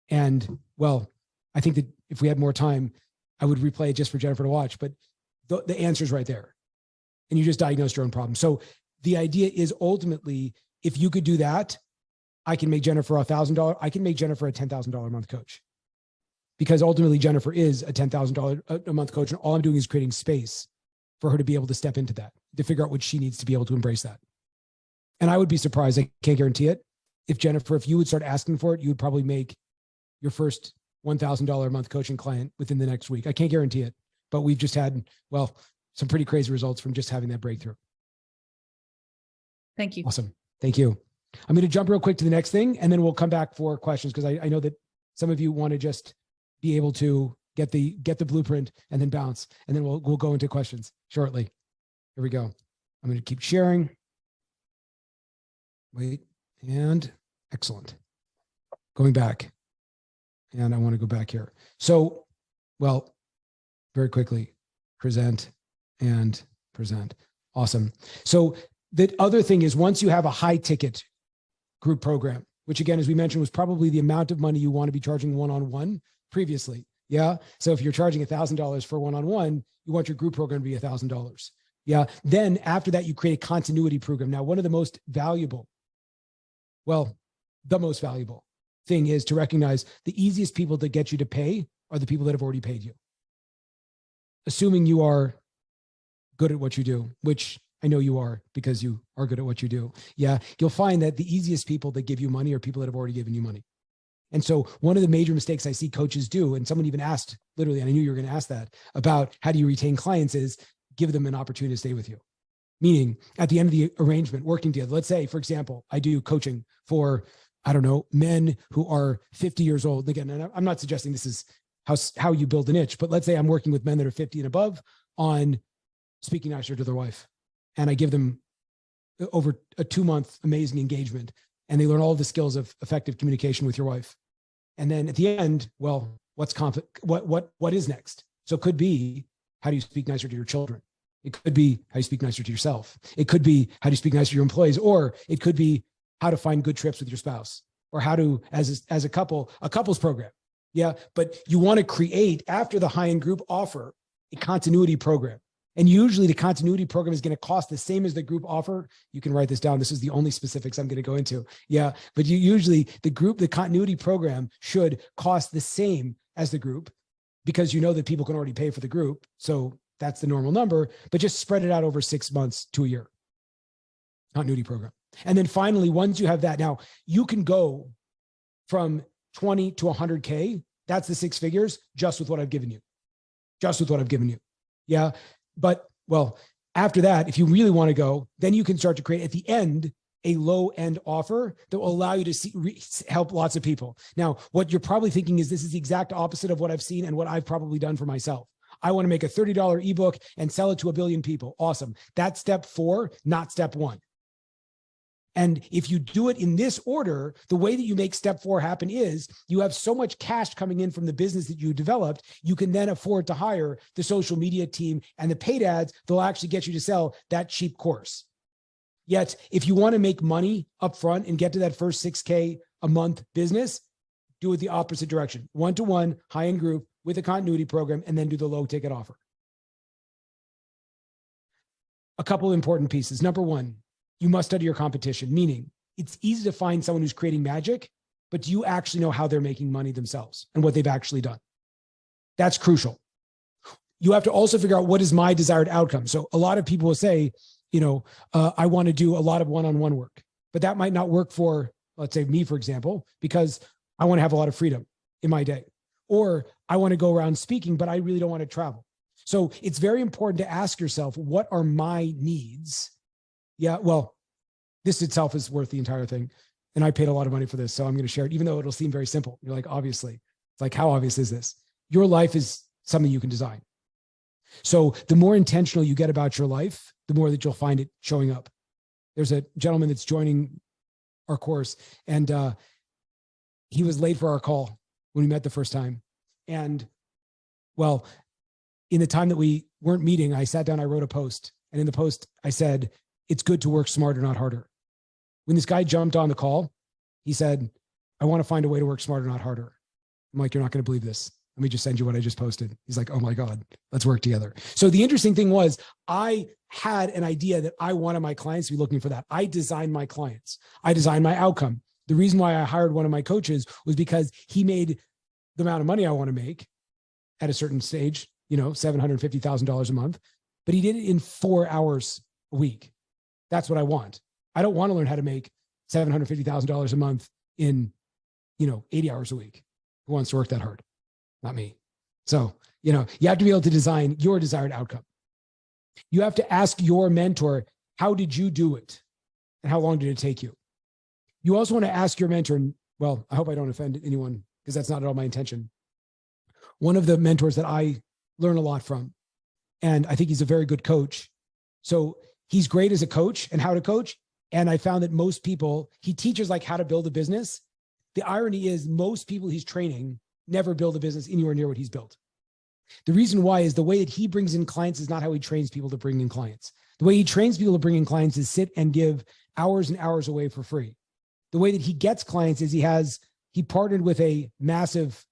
And, well, I think that if we had more time, I would replay it just for Jennifer to watch, but the answer's right there. And you just diagnosed your own problem. So the idea is, ultimately, if you could do that, I can make Jennifer $1,000. I can make Jennifer a $10,000 a month coach, because ultimately Jennifer is a $10,000 a month coach. And all I'm doing is creating space for her to be able to step into that, to figure out what she needs to be able to embrace that. And I would be surprised, I can't guarantee it, if Jennifer, if you would start asking for it, you would probably make your first $1,000 a month coaching client within the next week. I can't guarantee it, but we've just had, well, some pretty crazy results from just having that breakthrough. Thank you. Awesome. Thank you. I'm going to jump real quick to the next thing, and then we'll come back for questions, because I know that some of you want to just be able to get the blueprint and then bounce, and then we'll go into questions shortly. Here we go. I'm going to keep sharing. Wait, and excellent. Going back. And I want to go back here. So, well, very quickly, present and present. Awesome. So the other thing is, once you have a high ticket group program, which again, as we mentioned, was probably the amount of money you want to be charging one-on-one previously. Yeah. So if you're charging $1,000 for one-on-one, you want your group program to be $1,000. Yeah. Then after that, you create a continuity program. Now, one of the most valuable, well, the most valuable thing is to recognize the easiest people to get you to pay are the people that have already paid you. Assuming you are good at what you do, which I know you are, because you are good at what you do. Yeah. You'll find that the easiest people that give you money are people that have already given you money. And so one of the major mistakes I see coaches do, and someone even asked, literally, and I knew you were going to ask that, about how do you retain clients, is give them an opportunity to stay with you. Meaning, at the end of the arrangement, working together, let's say, for example, I do coaching for, I don't know, men who are 50 years old. Again, and I'm not suggesting this is how you build a niche, but let's say I'm working with men that are 50 and above on speaking nicer to their wife. And I give them over a 2-month amazing engagement, and they learn all the skills of effective communication with your wife. And then at the end, well, what is next? So it could be, how do you speak nicer to your children? It could be how you speak nicer to yourself. It could be how do you speak nicer to your employees, or it could be how to find good trips with your spouse. or how to, as a couples program. Yeah. But you want to create, after the high-end group offer, a continuity program. And usually the continuity program is going to cost the same as the group offer. You can write this down. This is the only specifics I'm going to go into. Yeah. But usually the continuity program should cost the same as the group, because you know that people can already pay for the group. So that's the normal number, but just spread it out over 6 months to a year. Continuity program. And then finally, once you have that, now you can go from 20 to 100K. That's the 6 figures just with what I've given you. Just with what I've given you. Yeah. But well, after that, if you really want to go, then you can start to create at the end a low end offer that will allow you to help lots of people. Now, what you're probably thinking is this is the exact opposite of what I've seen and what I've probably done for myself. I want to make a $30 ebook and sell it to 1 billion people. Awesome. That's step 4, not step 1. And if you do it in this order, the way that you make step 4 happen is you have so much cash coming in from the business that you developed, you can then afford to hire the social media team and the paid ads. They'll actually get you to sell that cheap course. Yet, if you want to make money up front and get to that first 6K a month business, do it the opposite direction. 1-to-1, high-end group with a continuity program, and then do the low ticket offer. A couple important pieces. Number 1, you must study your competition, meaning it's easy to find someone who's creating magic, but do you actually know how they're making money themselves and what they've actually done? That's crucial. You have to also figure out what is my desired outcome. So a lot of people will say, I want to do a lot of one-on-one work, but that might not work for, let's say me, for example, because I want to have a lot of freedom in my day, or I want to go around speaking, but I really don't want to travel. So it's very important to ask yourself, what are my needs? Yeah, well, this itself is worth the entire thing. And I paid a lot of money for this, so I'm going to share it, even though it'll seem very simple. You're like, obviously. It's like, how obvious is this? Your life is something you can design. So the more intentional you get about your life, the more that you'll find it showing up. There's a gentleman that's joining our course, and he was late for our call when we met the first time. And well, in the time that we weren't meeting, I sat down, I wrote a post. And in the post, I said, it's good to work smarter, not harder. When this guy jumped on the call, he said, I want to find a way to work smarter, not harder. I'm like, you're not going to believe this. Let me just send you what I just posted. He's like, oh my God, let's work together. So the interesting thing was, I had an idea that I wanted my clients to be looking for that. I designed my clients. I designed my outcome. The reason why I hired one of my coaches was because he made the amount of money I want to make at a certain stage, $750,000 a month, but he did it in 4 hours a week. That's what I want. I don't want to learn how to make $750,000 a month in, 80 hours a week. Who wants to work that hard? Not me. So, you have to be able to design your desired outcome. You have to ask your mentor, how did you do it? And how long did it take you? You also want to ask your mentor, and well, I hope I don't offend anyone because that's not at all my intention. One of the mentors that I learn a lot from, and I think he's a very good coach. So he's great as a coach and how to coach. And I found that most people, he teaches like how to build a business. The irony is most people he's training never build a business anywhere near what he's built. The reason why is the way that he brings in clients is not how he trains people to bring in clients. The way he trains people to bring in clients is sit and give hours and hours away for free. The way that he gets clients is he partnered with a massive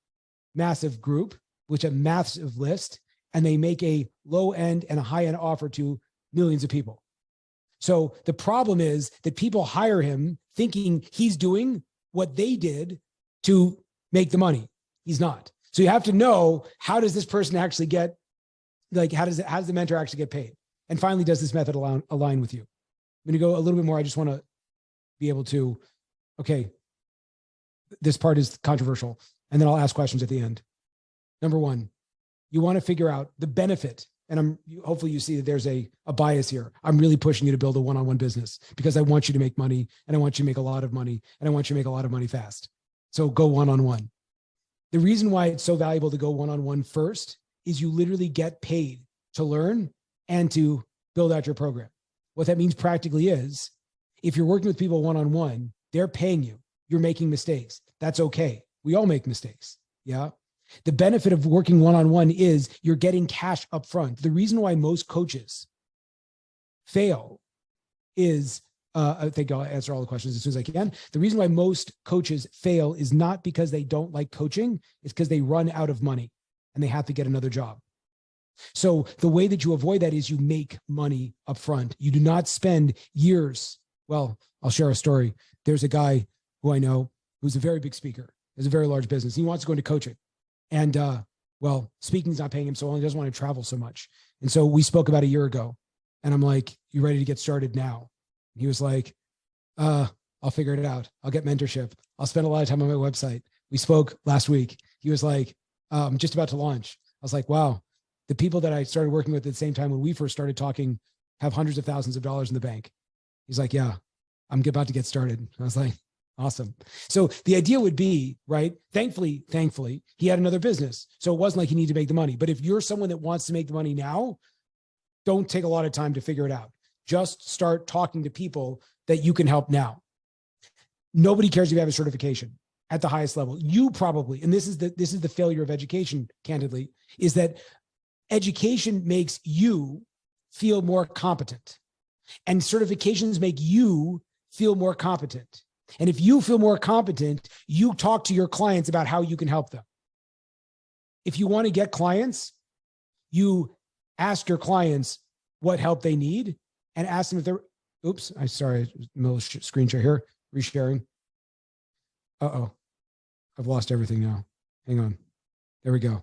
group, which a massive list, and they make a low end and a high end offer to millions of people. So the problem is that people hire him thinking he's doing what they did to make the money. He's not. So you have to know, how does this person actually get, how does the mentor actually get paid? And finally, does this method align with you? I'm going to go a little bit more. I just want to be able to, okay, this part is controversial, and then I'll ask questions at the end. Number 1, you want to figure out the benefit. And hopefully you see that there's a bias here. I'm really pushing you to build a one-on-one business because I want you to make money, and I want you to make a lot of money, and I want you to make a lot of money fast. So go one-on-one. The reason why it's so valuable to go one-on-one first is you literally get paid to learn and to build out your program. What that means practically is, if you're working with people one-on-one, they're paying you. You're making mistakes. That's okay. We all make mistakes. Yeah. The benefit of working one-on-one is you're getting cash up front. The reason why most coaches fail is I think I'll answer all the questions as soon as I can. The reason why most coaches fail is not because they don't like coaching. It's because they run out of money and they have to get another job. So the way that you avoid that is you make money up front. You do not spend years. Well, I'll share a story. There's a guy who I know who's a very big speaker, has a very large business. He wants to go into coaching. And well, speaking's not paying him so long. He doesn't want to travel so much. And so we spoke about a year ago. And I'm like, you ready to get started now? He was like, I'll figure it out. I'll get mentorship. I'll spend a lot of time on my website. We spoke last week. He was like, I'm just about to launch. I was like, wow, the people that I started working with at the same time when we first started talking have hundreds of thousands of dollars in the bank. He's like, yeah, I'm about to get started. I was like, awesome. So the idea would be, right? Thankfully, he had another business. So it wasn't like he needed to make the money. But if you're someone that wants to make the money now, don't take a lot of time to figure it out. Just start talking to people that you can help now. Nobody cares if you have a certification at the highest level. You probably, and this is the failure of education, candidly, is that education makes you feel more competent, and certifications make you feel more competent. And if you feel more competent, you talk to your clients about how you can help them. If you want to get clients, you ask your clients what help they need and ask them if they're, oops, I'm sorry, middle of screen share here, resharing. Uh-oh, I've lost everything now. Hang on. There we go.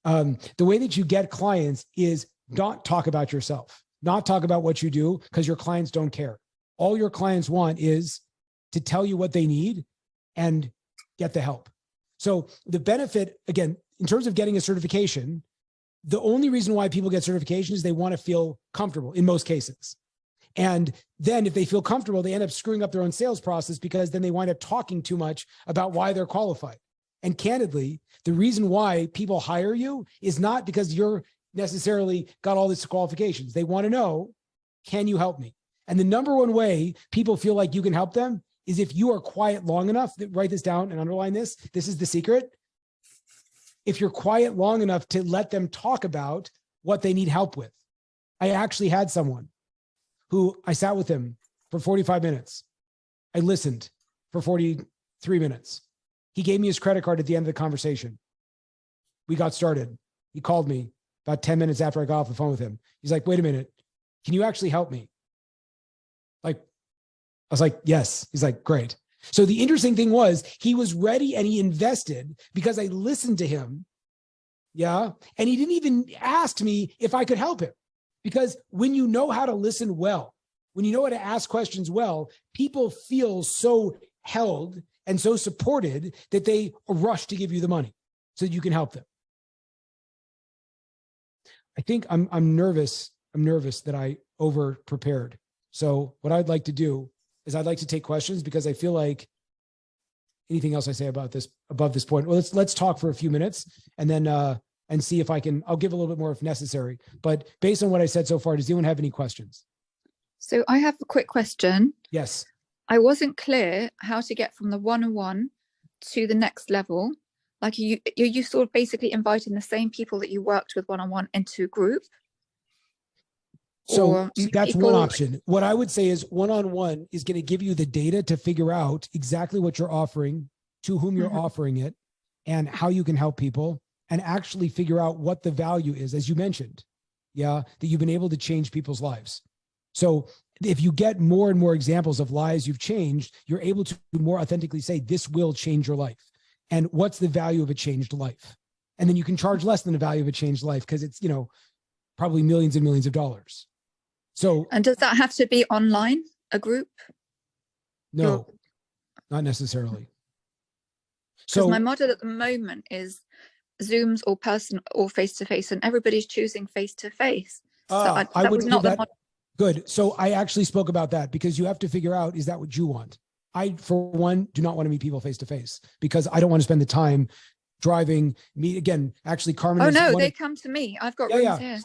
The way that you get clients is not talk about yourself, not talk about what you do, because your clients don't care. All your clients want is to tell you what they need and get the help. So the benefit, again, in terms of getting a certification, the only reason why people get certification is they want to feel comfortable in most cases. And then if they feel comfortable, they end up screwing up their own sales process because then they wind up talking too much about why they're qualified. And candidly, the reason why people hire you is not because you're necessarily got all these qualifications. They want to know, can you help me? And the number one way people feel like you can help them is if you are quiet long enough. Write this down and underline this. This is the secret. If you're quiet long enough to let them talk about what they need help with. I actually had someone who I sat with him for 45 minutes. I listened for 43 minutes. He gave me his credit card at the end of the conversation. We got started. He called me about 10 minutes after I got off the phone with him. He's like, wait a minute, can you actually help me? Like, I was like, yes. He's like, great. So the interesting thing was he was ready and he invested because I listened to him. Yeah. And he didn't even ask me if I could help him, because when you know how to listen well, when you know how to ask questions well, people feel so held and so supported that they rush to give you the money so that you can help them. I think I'm nervous. I'm nervous that I over prepared. So what I'd like to do is I'd like to take questions, because I feel like anything else I say about this above this point, well, let's talk for a few minutes and then and see if I'll give a little bit more if necessary. But based on what I said so far, does anyone have any questions? So I have a quick question. Yes. I wasn't clear how to get from the one-on-one to the next level. Like you sort of basically inviting the same people that you worked with one-on-one into a group. So that's one option. What I would say is one-on-one is going to give you the data to figure out exactly what you're offering, to whom you're offering it, and how you can help people, and actually figure out what the value is, as you mentioned, that you've been able to change people's lives. So if you get more and more examples of lives you've changed, you're able to more authentically say, this will change your life. And what's the value of a changed life? And then you can charge less than the value of a changed life, because it's, probably millions and millions of dollars. So, and does that have to be online, a group? No, not necessarily. So my model at the moment is Zooms or person or face-to-face, and everybody's choosing face-to-face. So that was not the model. Good. So I actually spoke about that, because you have to figure out, is that what you want? I, for one, do not want to meet people face-to-face, because I don't want to spend the time driving me again. Actually, Carmen. Oh no, they come to me. I've got rooms here.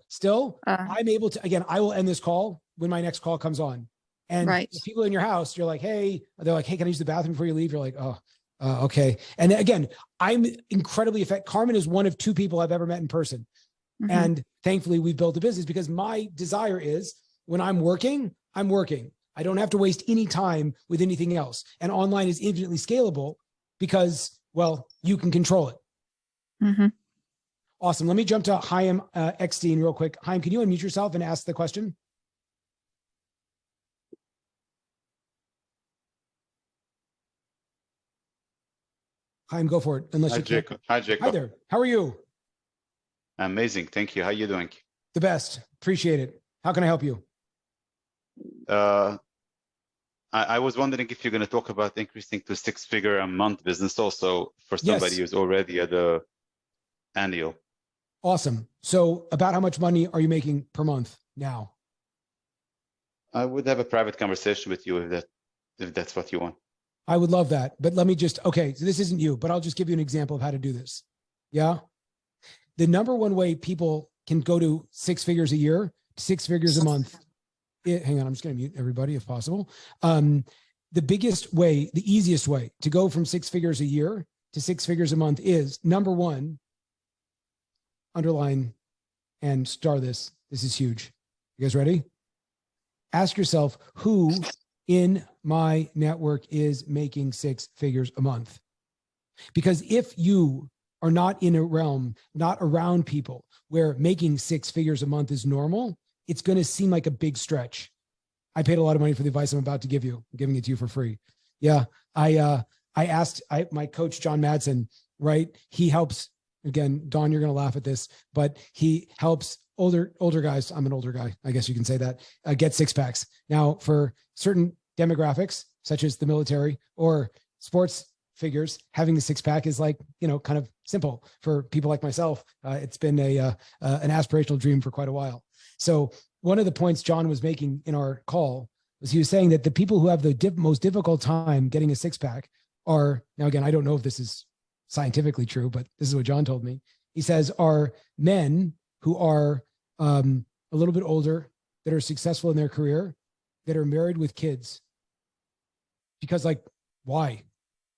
Still, I'm able to, again, I will end this call when my next call comes on. And if people in your house, you're like, hey, they're like, hey, can I use the bathroom before you leave? You're like, oh, okay. And again, I'm incredibly effective. Carmen is one of 2 people I've ever met in person. And thankfully we've built a business, because my desire is when I'm working, I'm working. I don't have to waste any time with anything else. And online is infinitely scalable because, well, you can control it. Mhm. Awesome. Let me jump to Chaim Eckstein real quick. Chaim, can you unmute yourself and ask the question? Chaim, go for it. Unless Hi, you can't. Jacob. Hi, Jacob. Hi there. How are you? Amazing. Thank you. How you doing? The best. Appreciate it. How can I help you? I was wondering if you're going to talk about increasing to 6-figure a month business also for somebody Yes. who's already at the annual. Awesome. So about how much money are you making per month now? I would have a private conversation with you if that's what you want. I would love that. But let me just, okay, so this isn't you, but I'll just give you an example of how to do this. Yeah. The number one way people can go to 6 figures a year, 6 figures a month. Hang on, I'm just going to mute everybody if possible. The biggest way, the easiest way to go from 6 figures a year to 6 figures a month is, number one, underline and star this. This is huge. You guys ready? Ask yourself, who in my network is making 6 figures a month? Because if you are not in a realm, not around people where making 6 figures a month is normal, it's going to seem like a big stretch. I paid a lot of money for the advice I'm about to give you. I'm giving it to you for free. Yeah. I asked my coach, John Madsen, right? He helps, again, Don, you're going to laugh at this, but he helps older guys. I'm an older guy. I guess you can say that, get 6-packs. Now for certain demographics, such as the military or sports figures, having the 6-pack is like, kind of simple for people like myself. It's been an aspirational dream for quite a while. So one of the points John was making in our call was he was saying that the people who have the most difficult time getting a 6-pack are, now again, I don't know if this is scientifically true, but this is what John told me. He says are men who are a little bit older, that are successful in their career, that are married with kids. Because why?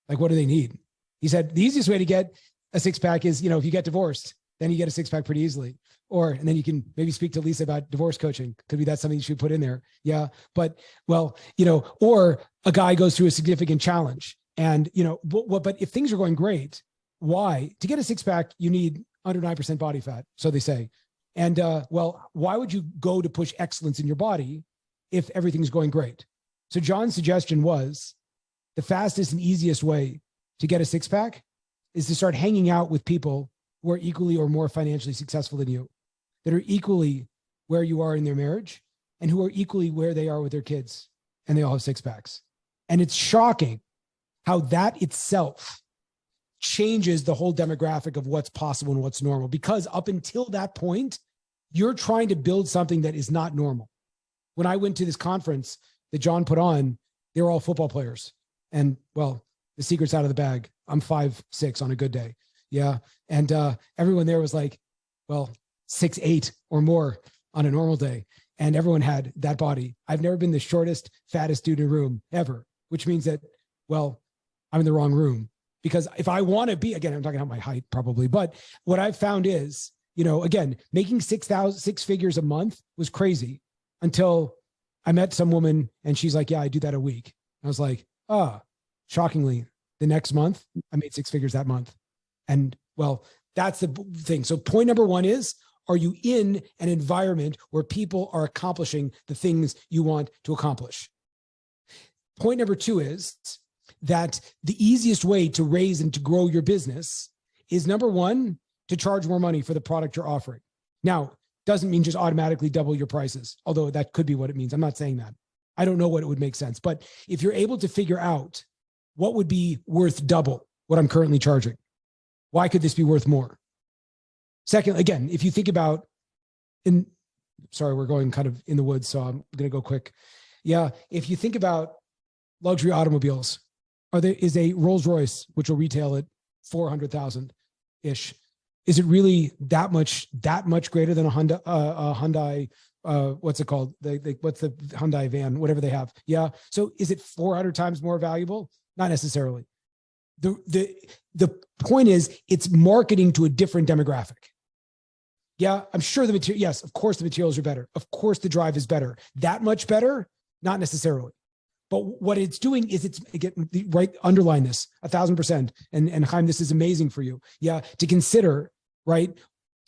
What do they need? He said the easiest way to get a 6-pack is, if you get divorced, then you get a 6-pack pretty easily. And then you can maybe speak to Lisa about divorce coaching. Could be that's something you should put in there. Yeah. But or a guy goes through a significant challenge and, but if things are going great, why? To get a 6-pack, you need under 9% body fat. So they say. And why would you go to push excellence in your body if everything's going great? So John's suggestion was the fastest and easiest way to get a 6-pack is to start hanging out with people who are equally or more financially successful than you, that are equally where you are in their marriage and who are equally where they are with their kids, and they all have 6-packs. And it's shocking how that itself changes the whole demographic of what's possible and what's normal, because up until that point, you're trying to build something that is not normal. When I went to this conference that John put on, they were all football players. And well, the secret's out of the bag. I'm 5'6" on a good day. Yeah. And everyone there was 6'8" or more on a normal day. And everyone had that body. I've never been the shortest, fattest dude in a room ever, which means that, I'm in the wrong room. Because if I want to be, again, I'm talking about my height probably, but what I've found is, again, making 6 figures a month was crazy until I met some woman and she's like, yeah, I do that a week. I was like, shockingly, the next month I made 6 figures that month. And that's the thing. So point number one is, are you in an environment where people are accomplishing the things you want to accomplish? Point number two is that the easiest way to raise and to grow your business is, number one, to charge more money for the product you're offering. Now, doesn't mean just automatically double your prices, although that could be what it means. I'm not saying that. I don't know what it would make sense. But if you're able to figure out what would be worth double what I'm currently charging, why could this be worth more? Second, again, if you think about we're going kind of in the woods, so I'm going to go quick. Yeah. If you think about luxury automobiles, is a Rolls Royce, which will retail at 400,000 ish. Is it really that much greater than a Hyundai, what's it called? What's the Hyundai van, whatever they have. Yeah. So is it 400 times more valuable? Not necessarily. The point is it's marketing to a different demographic. Yeah. I'm sure yes, of course the materials are better. Of course the drive is better. That much better. Not necessarily. But what it's doing is it's again, right, underline this 1,000%. And Chaim, this is amazing for you. Yeah, to consider, right?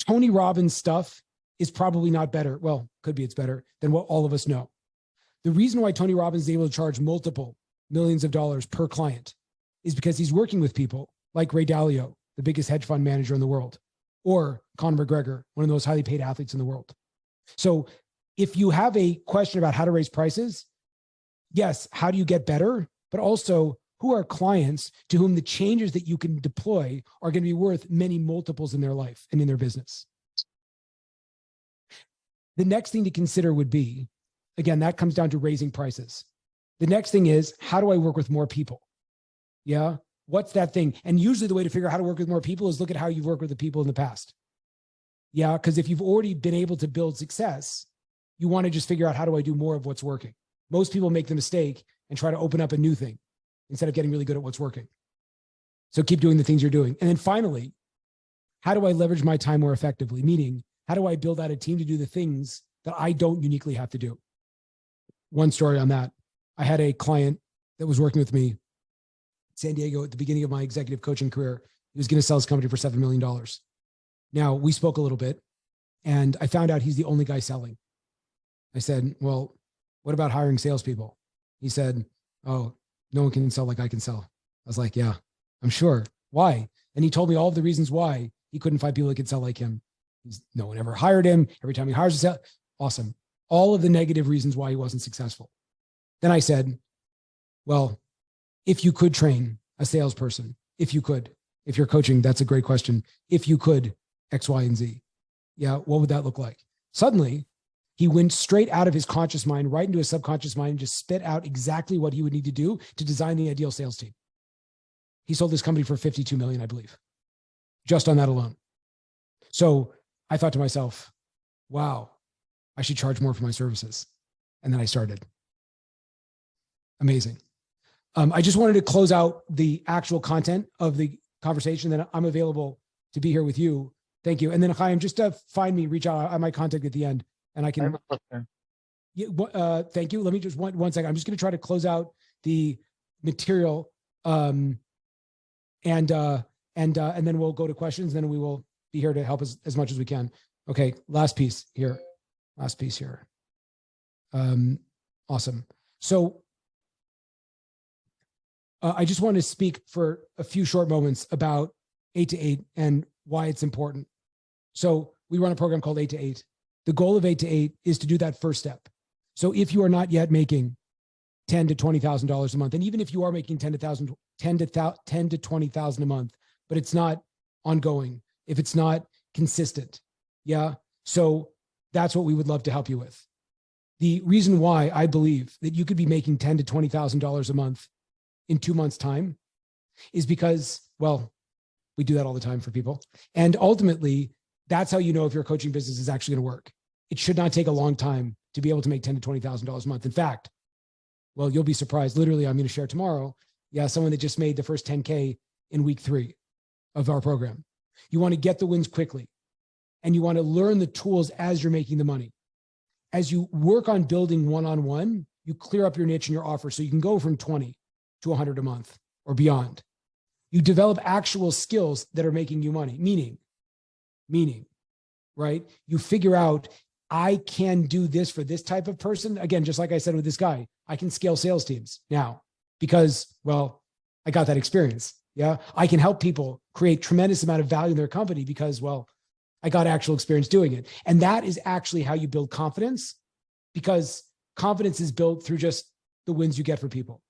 Tony Robbins stuff is probably not better. Well, could be it's better than what all of us know. The reason why Tony Robbins is able to charge multiple millions of dollars per client is because he's working with people like Ray Dalio, the biggest hedge fund manager in the world, or Conor McGregor, one of the most highly paid athletes in the world. So if you have a question about how to raise prices, yes, how do you get better? But also, who are clients to whom the changes that you can deploy are going to be worth many multiples in their life and in their business? The next thing to consider would be, again, that comes down to raising prices. The next thing is, how do I work with more people? Yeah. What's that thing? And usually the way to figure out how to work with more people is look at how you've worked with the people in the past. Yeah. Because if you've already been able to build success, you want to just figure out, how do I do more of what's working? Most people make the mistake and try to open up a new thing instead of getting really good at what's working. So keep doing the things you're doing. And then finally, how do I leverage my time more effectively? Meaning, how do I build out a team to do the things that I don't uniquely have to do? One story on that. I had a client that was working with me in San Diego at the beginning of my executive coaching career. He was going to sell his company for $7 million. Now, we spoke a little bit, and I found out he's the only guy selling. I said, well, what about hiring salespeople? He said, oh, no one can sell like I can sell. I was like, yeah, I'm sure. Why? And he told me all of the reasons why he couldn't find people that could sell like him. No one ever hired him. Every time he hires a sale, awesome. All of the negative reasons why he wasn't successful. Then I said, well, if you could train a salesperson, if you could, if you're coaching, that's a great question. If you could X, Y, and Z, yeah, what would that look like? Suddenly, he went straight out of his conscious mind, right into his subconscious mind, and just spit out exactly what he would need to do to design the ideal sales team. He sold his company for $52 million, I believe, just on that alone. So I thought to myself, wow, I should charge more for my services. And then I started. Amazing. I just wanted to close out the actual content of the conversation. Then I'm available to be here with you. Thank you. And then Chaim, just to find me, reach out. I might contact at the end, and I can. Yeah, thank you. Let me just one second. I'm just going to try to close out the material, and then we'll go to questions. Then we will be here to help as much as we can. Okay, last piece here. Awesome. So I just want to speak for a few short moments about 8 to 8 and why it's important. So we run a program called 8 to 8. The goal of 8 to 8 is to do that first step. So if you are not yet making $10,000 to $20,000 a month, and even if you are making $10,000 to $20,000 a month, but it's not ongoing, if it's not consistent, yeah. So that's what we would love to help you with. The reason why I believe that you could be making $10,000 to $20,000 a month in 2 months' time is because, well, we do that all the time for people. And ultimately, that's how you know if your coaching business is actually going to work. It should not take a long time to be able to make $10,000 to $20,000 a month. In fact, well, you'll be surprised. Literally, I'm going to share tomorrow. Yeah, someone that just made the first 10K in week 3 of our program. You want to get the wins quickly, and you want to learn the tools as you're making the money. As you work on building one-on-one, you clear up your niche and your offer so you can go from 20 to 100 a month or beyond. You develop actual skills that are making you money, meaning, right? You figure out, I can do this for this type of person. Again, just like I said with this guy, I can scale sales teams now because, well, I got that experience. Yeah. I can help people create tremendous amount of value in their company because, well, I got actual experience doing it. And that is actually how you build confidence, because confidence is built through just the wins you get for people.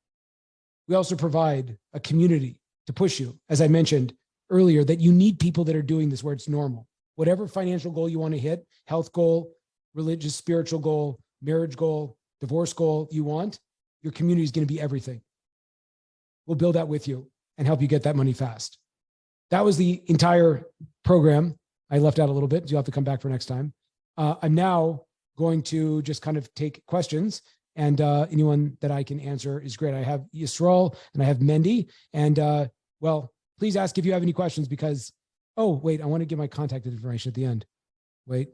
We also provide a community to push you, as I mentioned earlier, that you need people that are doing this where it's normal. Whatever financial goal you want to hit, health goal, religious, spiritual goal, marriage goal, divorce goal you want, your community is going to be everything. We'll build that with you and help you get that money fast. That was the entire program. I left out a little bit. You'll have to come back for next time. I'm now going to just kind of take questions, and anyone that I can answer is great. I have Yisrael and I have Mendy, and well, please ask if you have any questions because, oh, wait, I want to give my contact information at the end. Wait,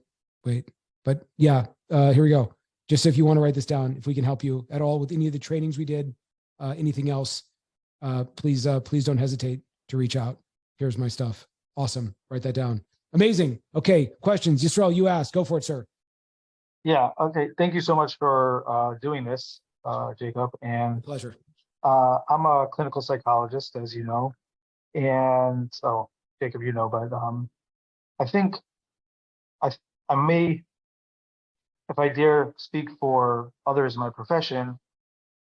but yeah, here we go. Just if you want to write this down, if we can help you at all with any of the trainings we did, anything else, please don't hesitate to reach out. Here's my stuff. Awesome. Write that down. Amazing. Okay. Questions? Yisrael, you asked. Go for it, sir. Yeah. Okay. Thank you so much for doing this, Jacob. And Pleasure. I'm a clinical psychologist, as you know, and so Jacob, you know, but I think I may, if I dare speak for others in my profession,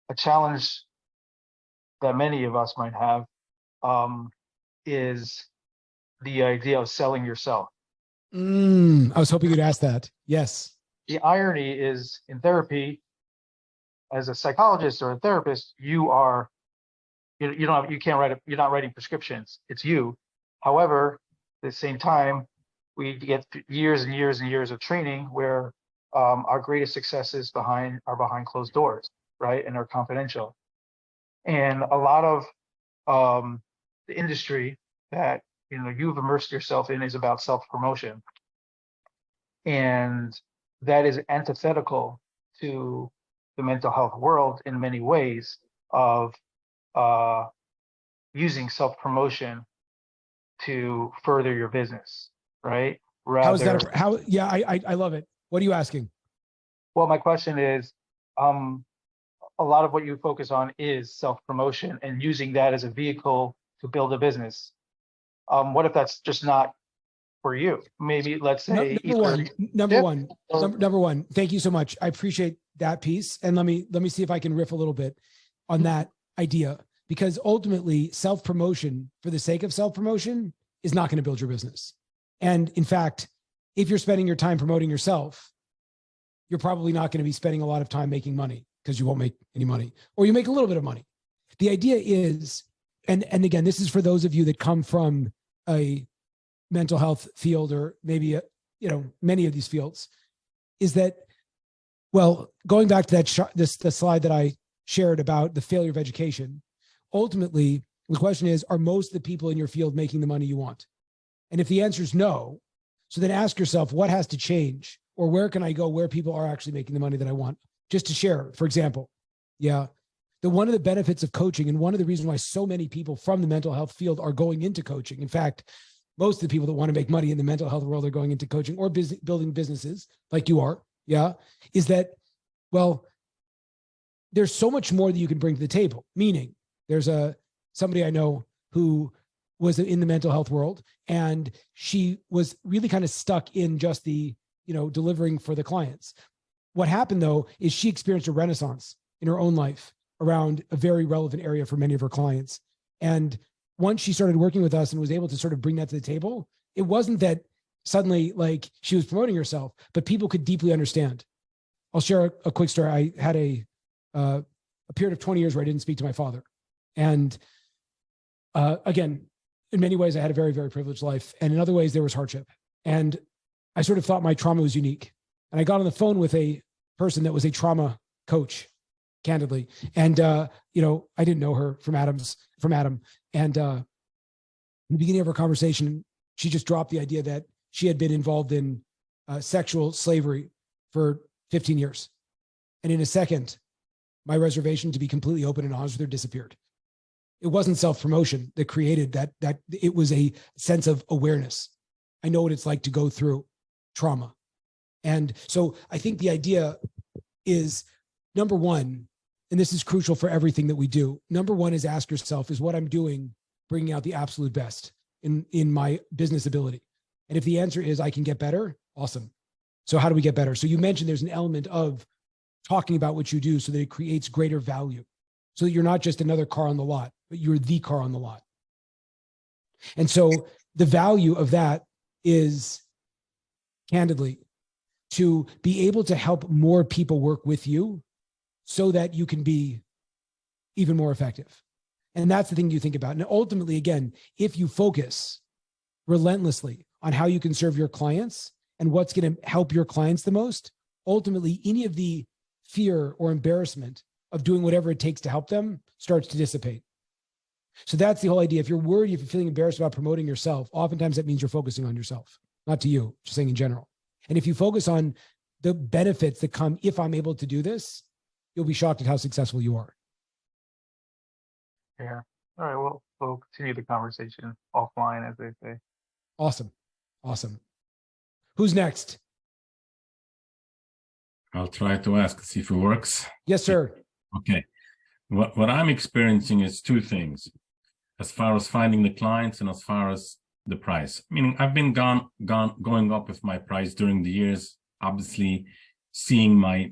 a challenge that many of us might have is the idea of selling yourself. I was hoping you'd ask that. Yes. The irony is, in therapy, as a psychologist or a therapist, you can't write you're not writing prescriptions. It's you. However, at the same time, we get years and years and years of training where our greatest successes are behind closed doors, right, and are confidential. And a lot of the industry that you've immersed yourself in is about self-promotion, and that is antithetical to the mental health world in many ways of using self-promotion to further your business, right? How is that? Yeah, I love it. What are you asking? Well, my question is, a lot of what you focus on is self-promotion and using that as a vehicle to build a business. What if that's just not for you? Maybe let's say number one. Thank you so much. I appreciate that piece. And let me see if I can riff a little bit on that idea, because ultimately self-promotion for the sake of self-promotion is not going to build your business. And in fact, if you're spending your time promoting yourself, you're probably not going to be spending a lot of time making money, because you won't make any money, or you make a little bit of money. The idea is, and again, this is for those of you that come from a mental health field, or maybe, many of these fields, is that, well, going back to that the slide that I shared about the failure of education, ultimately the question is, are most of the people in your field making the money you want? And if the answer is no, so then ask yourself, what has to change, or where can I go where people are actually making the money that I want? Just to share, for example, one of the benefits of coaching, and one of the reasons why so many people from the mental health field are going into coaching, in fact, most of the people that want to make money in the mental health world are going into coaching or building businesses like you are, is that, well, there's so much more that you can bring to the table. Meaning, there's somebody I know who was in the mental health world, and she was really kind of stuck in just the, delivering for the clients. What happened though, is she experienced a renaissance in her own life around a very relevant area for many of her clients. And once she started working with us and was able to sort of bring that to the table, it wasn't that suddenly like she was promoting herself, but people could deeply understand. I'll share a quick story. I had a period of 20 years where I didn't speak to my father. And again, in many ways, I had a very, very privileged life. And in other ways, there was hardship. And I sort of thought my trauma was unique. And I got on the phone with a person that was a trauma coach, candidly. And, I didn't know her from Adam. And in the beginning of our conversation, she just dropped the idea that she had been involved in sexual slavery for 15 years. And in a second, my reservation to be completely open and honest with her disappeared. It wasn't self-promotion that created that it was a sense of awareness. I know what it's like to go through trauma. And so I think the idea is, number one, and this is crucial for everything that we do. Number one is ask yourself, is what I'm doing bringing out the absolute best in my business ability? And if the answer is I can get better, awesome. So how do we get better? So you mentioned there's an element of talking about what you do so that it creates greater value, so that you're not just another car on the lot, but you're the car on the lot. And so the value of that is, candidly, to be able to help more people work with you so that you can be even more effective. And that's the thing you think about. And ultimately, again, if you focus relentlessly on how you can serve your clients and what's going to help your clients the most, ultimately, any of the fear or embarrassment of doing whatever it takes to help them starts to dissipate. So that's the whole idea. If you're worried, if you're feeling embarrassed about promoting yourself, oftentimes that means you're focusing on yourself, not to you, just saying in general. And if you focus on the benefits that come if I'm able to do this, you'll be shocked at how successful you are. Yeah. All right. Well, we'll continue the conversation offline, as they say. Awesome. Awesome. Who's next? I'll try to ask, see if it works. Yes, sir. Okay. What I'm experiencing is two things, as far as finding the clients and as far as the price. Meaning I've been going up with my price during the years, obviously seeing my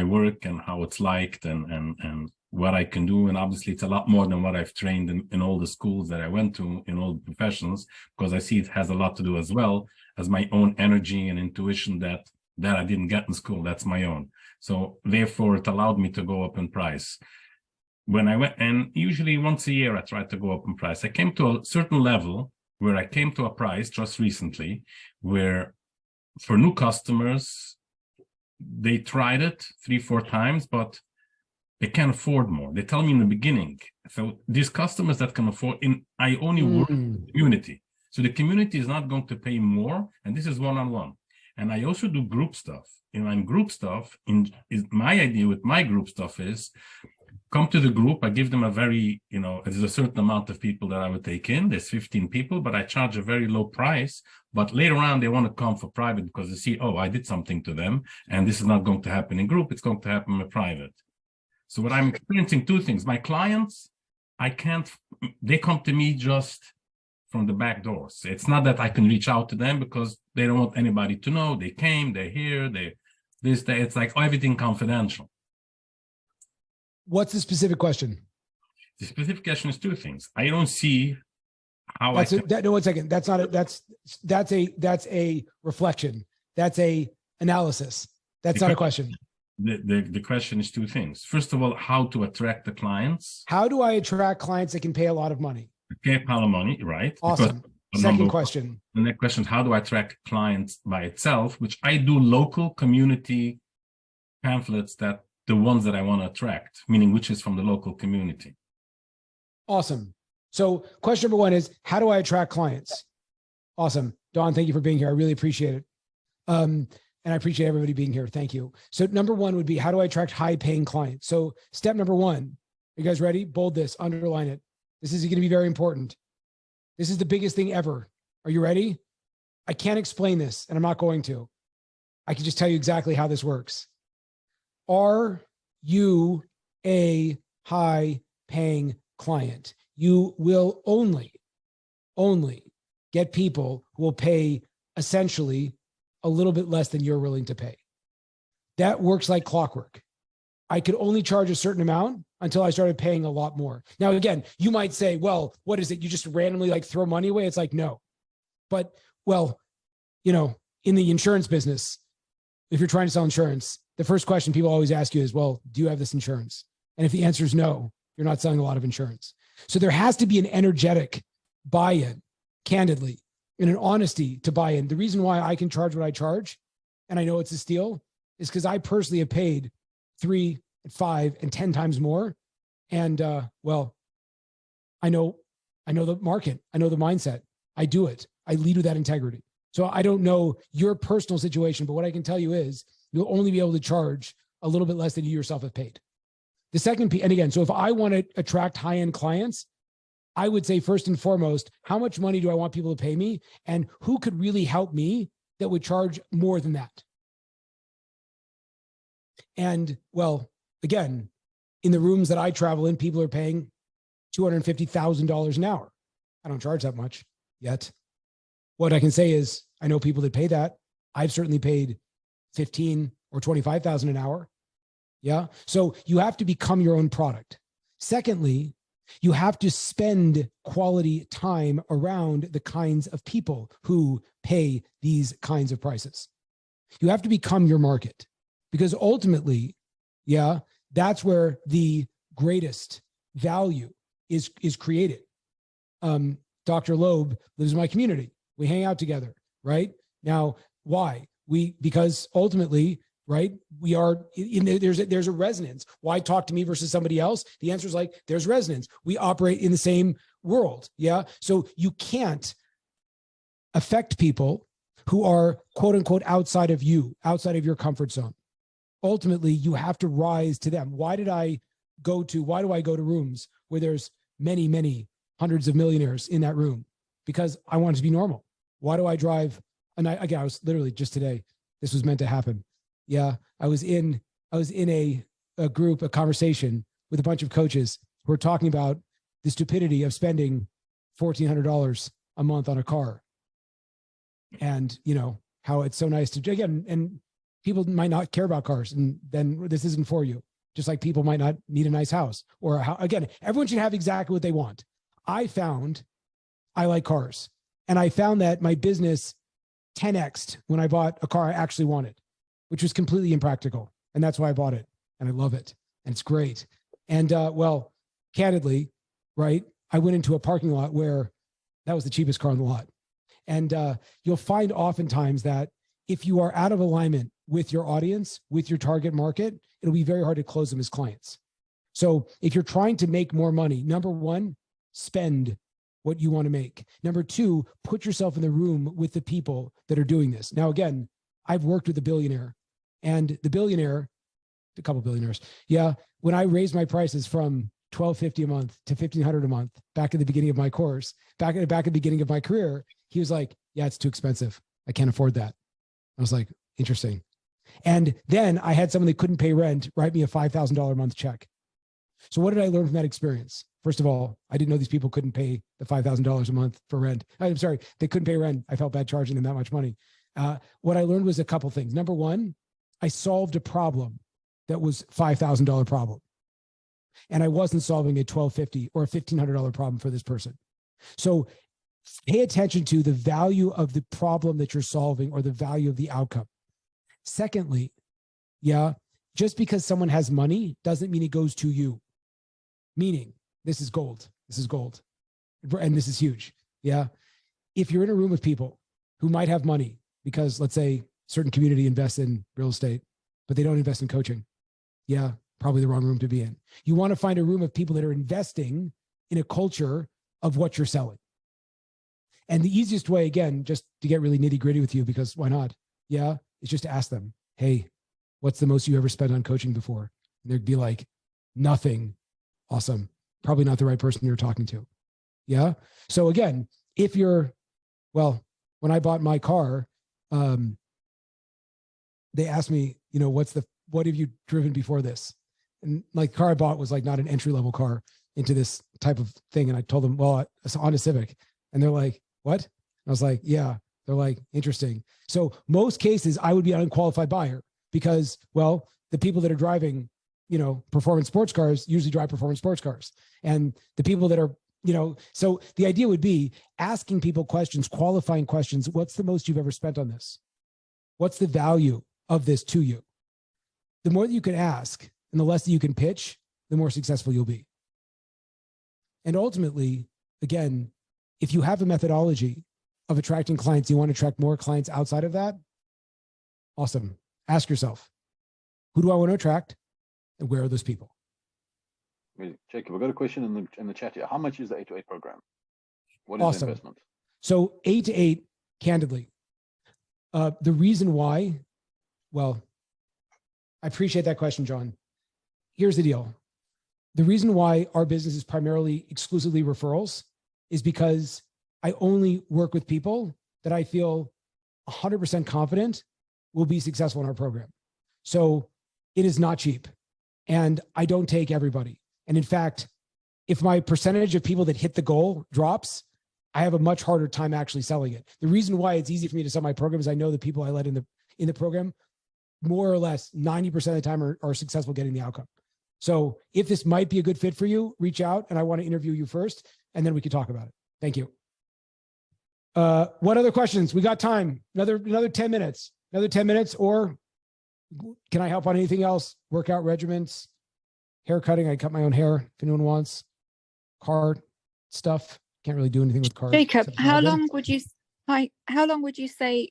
work and how it's liked and what I can do. And obviously it's a lot more than what I've trained in all the schools that I went to, in all the professions, because I see it has a lot to do as well as my own energy and intuition that I didn't get in school. That's my own. So therefore it allowed me to go up in price. When I went, and usually once a year, I try to go up in price. I came to a certain level where I came to a price just recently where for new customers, they tried it 3-4 times, but they can't afford more. They tell me in the beginning. So these customers that can afford, I only work in the community. So the community is not going to pay more. And this is one-on-one. And I also do group stuff. In group stuff, my idea with my group stuff is come to the group. I give them a very, there's a certain amount of people that I would take in. There's 15 people, but I charge a very low price. But later on, they want to come for private because they see, oh, I did something to them. And this is not going to happen in group. It's going to happen in private. So what I'm experiencing, two things. My clients, they come to me just from the back doors. It's not that I can reach out to them because they don't want anybody to know. They came, they're here, it's like everything confidential. What's the specific question? The specific question is two things. I don't see how no, 1 second. That's not that's a reflection. That's a analysis. That's not a question. The question is two things. First of all, how to attract the clients. How do I attract clients that can pay a lot of money? Okay, pile of money, right? Awesome. Second question. The next question, how do I attract clients by itself, which I do local community pamphlets that the ones that I want to attract, meaning which is from the local community. Awesome. So question number one is, how do I attract clients? Awesome. Dawn, thank you for being here. I really appreciate it. And I appreciate everybody being here. Thank you. So number one would be, how do I attract high paying clients? So step number one, you guys ready? Bold this, underline it. This is going to be very important. This is the biggest thing ever. Are you ready? I can't explain this, and I'm not going to. I can just tell you exactly how this works. Are you a high paying client? You will only get people who will pay essentially a little bit less than you're willing to pay. That works like clockwork. I could only charge a certain amount until I started paying a lot more. Now, again, you might say, well, what is it? You just randomly throw money away? It's like, no. But, well, in the insurance business, if you're trying to sell insurance, the first question people always ask you is, well, do you have this insurance? And if the answer is no, you're not selling a lot of insurance. So there has to be an energetic buy-in, candidly, and an honesty to buy in. The reason why I can charge what I charge, and I know it's a steal, is because I personally have paid 3, 5, and 10 times more. And well, I know the market. I know the mindset. I do it. I lead with that integrity. So I don't know your personal situation, but what I can tell you is you'll only be able to charge a little bit less than you yourself have paid. The second piece, and again, so if I want to attract high-end clients, I would say first and foremost, how much money do I want people to pay me? And who could really help me that would charge more than that? And well, again, in the rooms that I travel in, people are paying $250,000 an hour. I don't charge that much yet. What I can say is I know people that pay that. I've certainly paid $15,000 or $25,000 an hour. Yeah. So you have to become your own product. Secondly, you have to spend quality time around the kinds of people who pay these kinds of prices. You have to become your market, because ultimately, yeah, that's where the greatest value is created. Dr. Loeb lives in my community. We hang out together, right? Now, why? Because ultimately, right, we are there's a resonance. Why talk to me versus somebody else? The answer is there's resonance. We operate in the same world. Yeah. So you can't affect people who are quote unquote outside of you, outside of your comfort zone. Ultimately, you have to rise to them. Why do I go to rooms where there's many, many hundreds of millionaires in that room? Because I want it to be normal. Why do I drive? And again, I was literally just today, this was meant to happen. Yeah. I was in a group, a conversation with a bunch of coaches who are talking about the stupidity of spending $1,400 a month on a car. And, you know, how it's so nice to, again, and people might not care about cars, and then this isn't for you. Just like people might not need a nice house or again, everyone should have exactly what they want. I found I like cars, and I found that my business 10x'd when I bought a car I actually wanted, which was completely impractical. And that's why I bought it. And I love it. And it's great. And well, candidly, right, I went into a parking lot where that was the cheapest car in the lot. And you'll find oftentimes that if you are out of alignment with your audience, with your target market, it'll be very hard to close them as clients. So if you're trying to make more money, number one, spend what you want to make. Number two, put yourself in the room with the people that are doing this. Now, again, I've worked with a billionaire, and the billionaire, a couple billionaires. Yeah. When I raised my prices from $1,250 a month to $1,500 a month back at the beginning of my course, back at the beginning of my career, he was like, yeah, it's too expensive. I can't afford that. I was like, interesting. And then I had someone that couldn't pay rent write me a $5,000 a month check. So what did I learn from that experience? First of all, I didn't know these people couldn't pay the $5,000 a month for rent. I'm sorry, they couldn't pay rent. I felt bad charging them that much money. What I learned was a couple things. Number one, I solved a problem that was $5,000 problem. And I wasn't solving a $1,250 or a $1,500 problem for this person. So pay attention to the value of the problem that you're solving or the value of the outcome. Secondly, yeah, just because someone has money doesn't mean it goes to you. Meaning, this is gold. This is gold. And this is huge. Yeah. If you're in a room with people who might have money because, let's say, certain community invests in real estate, but they don't invest in coaching. Yeah, probably the wrong room to be in. You want to find a room of people that are investing in a culture of what you're selling. And the easiest way, again, just to get really nitty gritty with you, because why not? Yeah, is just to ask them, hey, what's the most you ever spent on coaching before? And they'd be like, nothing. Awesome. Probably not the right person you're talking to. Yeah. So again, if you're, well, when I bought my car, they asked me, you know, what have you driven before this? And like the car I bought was like not an entry-level car into this type of thing. And I told them, well, it's a Honda Civic. And they're like, what? And I was like, yeah. They're like, interesting. So most cases I would be an unqualified buyer because, well, the people that are driving, you know, performance sports cars usually drive performance sports cars. And the people that are, you know, so the idea would be asking people questions, qualifying questions. What's the most you've ever spent on this? What's the value of this to you? The more that you can ask and the less that you can pitch, the more successful you'll be. And ultimately, again, if you have a methodology of attracting clients, you want to attract more clients outside of that, awesome. Ask yourself, who do I want to attract and where are those people? Jacob, I've got a question in the chat here. How much is the 8-to-8 program? What is Awesome. the investment? So 8-to-8, candidly, the reason why, well, I appreciate that question, John. Here's the deal. The reason why our business is primarily exclusively referrals is because I only work with people that I feel 100% confident will be successful in our program. So it is not cheap, and I don't take everybody. And in fact, if my percentage of people that hit the goal drops, I have a much harder time actually selling it. The reason why it's easy for me to sell my program is I know the people I let in the program, more or less 90% of the time are successful getting the outcome. So if this might be a good fit for you, reach out and I want to interview you first, and then we can talk about it. Thank you. What other questions? We got time. Another 10 minutes. Another 10 minutes, or can I help on anything else? Workout regimens, hair cutting. I cut my own hair if anyone wants. Car stuff. Can't really do anything with cars. Jacob, how long would you say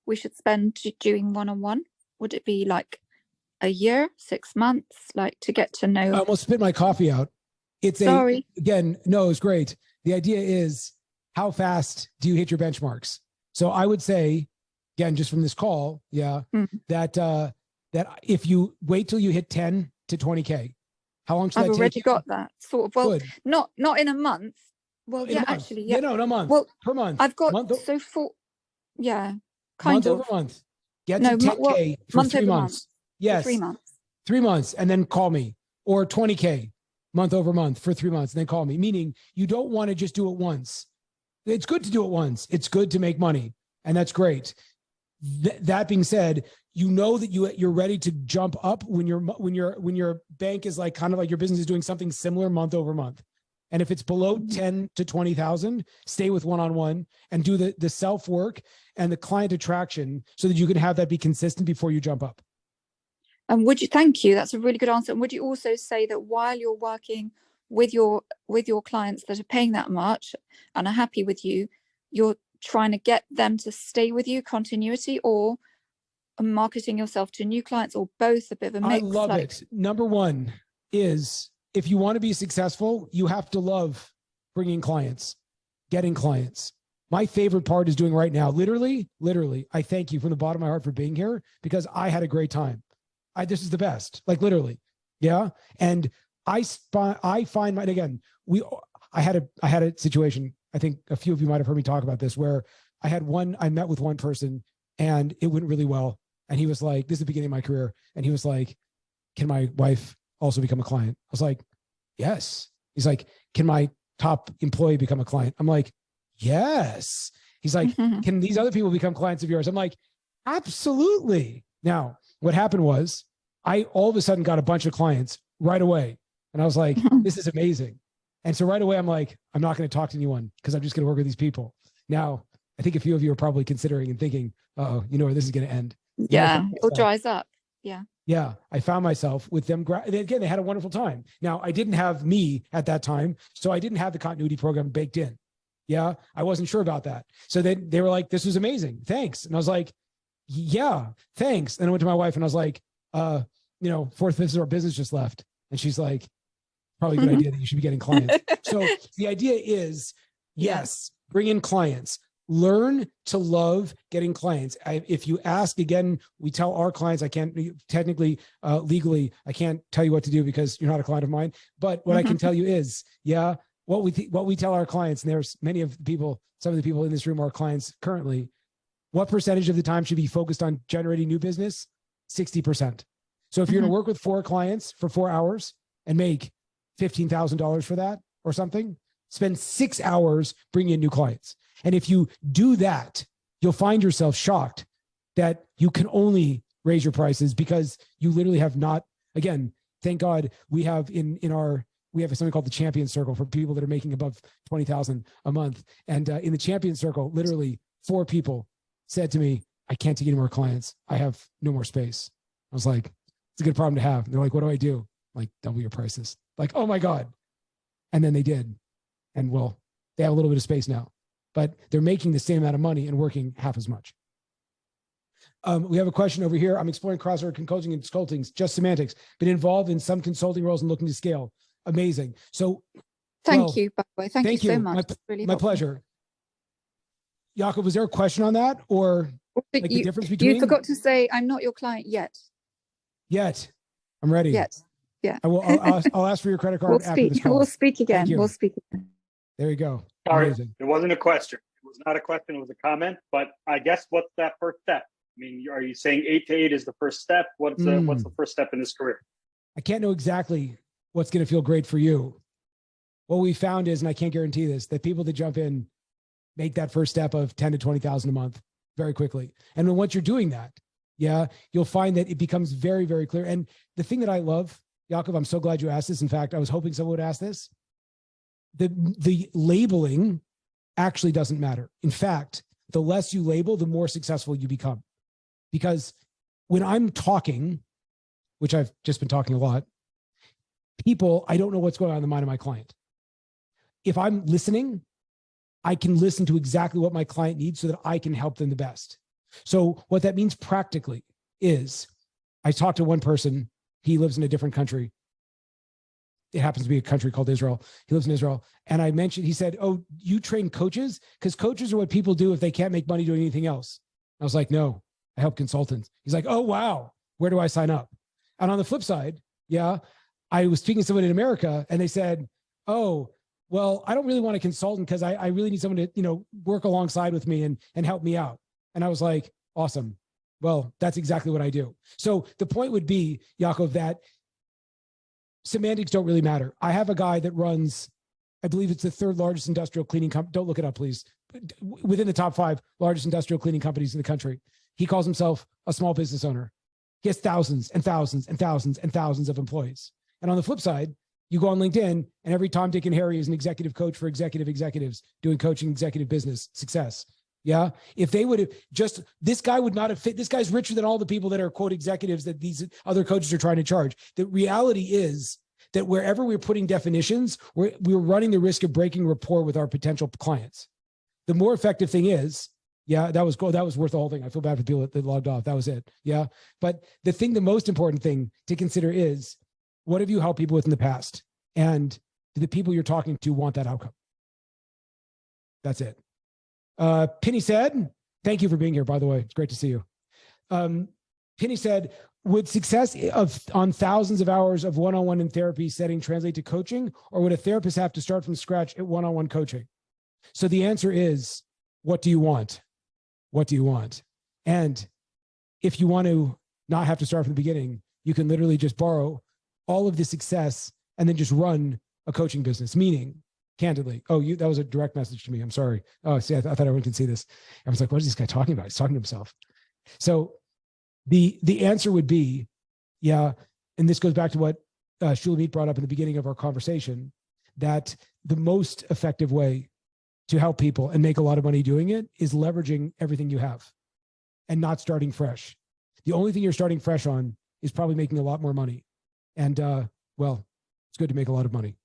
we should spend doing one-on-one? Would it be like a year, 6 months, like to get to know? I almost spit my coffee out. It's no, it's great. The idea is, how fast do you hit your benchmarks? So I would say, again, just from this call, that if you wait till you hit 10 to 20K, how long should I've that take already you? got that sort of. Well, Good. not in a month. Well, In a yeah, month. actually, yeah. No, month. Well, per month. I've got month, so for, yeah, month kind of. over month. Get No, to mo- 10K well, for month 3 over months. month. Yes. 3 months. 3 months, and then call me, or 20K month over month for 3 months, and then call me. Meaning you don't want to just do it once. It's good to do it once. It's good to make money, and that's great. That being said, you know that you're ready to jump up when your bank is like kind of like your business is doing something similar month over month. And if it's below 10 to 20,000, stay with one-on-one and do the self work and the client attraction so that you can have that be consistent before you jump up. And thank you. That's a really good answer. And would you also say that while you're working with your clients that are paying that much and are happy with you, you're trying to get them to stay with you, continuity, or marketing yourself to new clients, or both, a bit of a mix? I love it. Number one is, if you want to be successful, you have to love bringing clients, getting clients. My favorite part is doing right now. Literally, I thank you from the bottom of my heart for being here, because I had a great time. This is the best, like literally. Yeah. And I find my, again, I had a situation. I think a few of you might've heard me talk about this, where I met with one person and it went really well. And he was like, this is the beginning of my career. And he was like, can my wife also become a client? I was like, yes. He's like, can my top employee become a client? I'm like, yes. He's like, can these other people become clients of yours? I'm like, absolutely. Now, what happened was I all of a sudden got a bunch of clients right away. And I was like, this is amazing. And so right away, I'm like, I'm not going to talk to anyone because I'm just going to work with these people. Now, I think a few of you are probably considering and thinking, uh-oh, you know where this is going to end. Yeah, it dries up. Yeah. Yeah, I found myself with them. Again, they had a wonderful time. Now, I didn't have me at that time, so I didn't have the continuity program baked in. Yeah, I wasn't sure about that. So then they were like, this was amazing. Thanks. And I was like, yeah, thanks. And I went to my wife and I was like, fourth, fifth of our business just left. And she's like, probably a good idea that you should be getting clients. So the idea is, yes, bring in clients. Learn to love getting clients. If you ask, again, we tell our clients, I can't technically, legally, I can't tell you what to do because you're not a client of mine. But what I can tell you is, what we tell our clients, and there's many of the people, some of the people in this room are clients currently. What percentage of the time should be focused on generating new business? 60%. So if you're going to work with 4 clients for 4 hours and make $15,000 for that or something, spend 6 hours bringing in new clients. And if you do that, you'll find yourself shocked that you can only raise your prices because you literally have not, again, thank God we have we have something called the champion circle for people that are making above 20,000 a month. And in the champion circle, literally 4 people said to me, I can't take any more clients. I have no more space. I was like, it's a good problem to have. And they're like, what do I do? I'm like, double your prices. Like, oh my God. And then they did. And well, they have a little bit of space now, but they're making the same amount of money and working half as much. We have a question over here. I'm exploring cross-org consulting and consulting, just semantics, been involved in some consulting roles and looking to scale. Amazing. So thank you, by the way. Thank you so much. My pleasure. Jakob, was there a question on that, or like the difference between? You forgot to say, I'm not your client yet. Yet. I'm ready. Yet. Yeah. I'll ask for your credit card after this call. We'll speak again. We'll speak again. There you go. Sorry, Amazing. it wasn't a question. It was not a question. It was a comment. But I guess what's that first step? I mean, are you saying 8 to 8 is the first step? What's the first step in this career? I can't know exactly what's going to feel great for you. What we found is, and I can't guarantee this, that people that jump in make that first step of 10 to 20,000 a month very quickly. And then once you're doing that, you'll find that it becomes very, very clear. And the thing that I love, Jakob, I'm so glad you asked this. In fact, I was hoping someone would ask this. The labeling actually doesn't matter. In fact, the less you label, the more successful you become. Because when I'm talking, which I've just been talking a lot, I don't know what's going on in the mind of my client. If I'm listening, I can listen to exactly what my client needs so that I can help them the best. So what that means practically is, I talked to one person, he lives in a different country. it happens to be a country called Israel. He lives in Israel. And I mentioned, he said, oh, you train coaches? Because coaches are what people do if they can't make money doing anything else. I was like, no, I help consultants. He's like, oh, wow. Where do I sign up? And on the flip side, yeah, I was speaking to someone in America and they said, oh, well, I don't really want a consultant because I really need someone to, work alongside with me and help me out. And I was like, awesome. Well, that's exactly what I do. So the point would be, Yaakov, that semantics don't really matter. I have a guy that runs, I believe it's the third largest industrial cleaning company. Don't look it up, please. Within the top 5 largest industrial cleaning companies in the country. He calls himself a small business owner. He has thousands and thousands and thousands and thousands of employees. And on the flip side, you go on LinkedIn and every Tom, Dick, and Harry is an executive coach for executives doing coaching, executive business success. Yeah. If they would have this guy would not have fit. This guy's richer than all the people that are quote executives that these other coaches are trying to charge. The reality is that wherever we're putting definitions, we're running the risk of breaking rapport with our potential clients. The more effective thing is, yeah, that was cool. That was worth the whole thing. I feel bad for people that logged off. That was it. Yeah. But the most important thing to consider is, what have you helped people with in the past? And do the people you're talking to want that outcome? That's it. Penny said, thank you for being here, by the way. It's great to see you. Penny said, would success on thousands of hours of one-on-one in therapy setting translate to coaching, or would a therapist have to start from scratch at one-on-one coaching? So the answer is, what do you want? What do you want? And if you want to not have to start from the beginning, you can literally just borrow all of the success and then just run a coaching business, meaning candidly. Oh, that was a direct message to me. I'm sorry. Oh, see, I thought everyone could see this. I was like, what is this guy talking about? He's talking to himself. So the answer would be, yeah. And this goes back to what Shulamit brought up in the beginning of our conversation, that the most effective way to help people and make a lot of money doing it is leveraging everything you have and not starting fresh. The only thing you're starting fresh on is probably making a lot more money. And well, it's good to make a lot of money.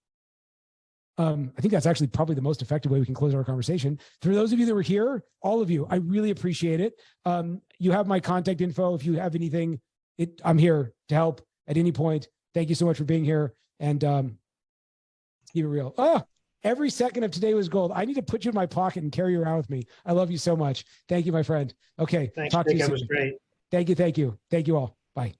I think that's actually probably the most effective way we can close our conversation. For those of you that were here, all of you, I really appreciate it. You have my contact info. If you have anything, I'm here to help at any point. Thank you so much for being here. And keep it real. Oh, every second of today was gold. I need to put you in my pocket and carry you around with me. I love you so much. Thank you, my friend. Okay. Thanks, Talk to you Nick. That soon. was great. Thank you. Thank you. Thank you all. Bye.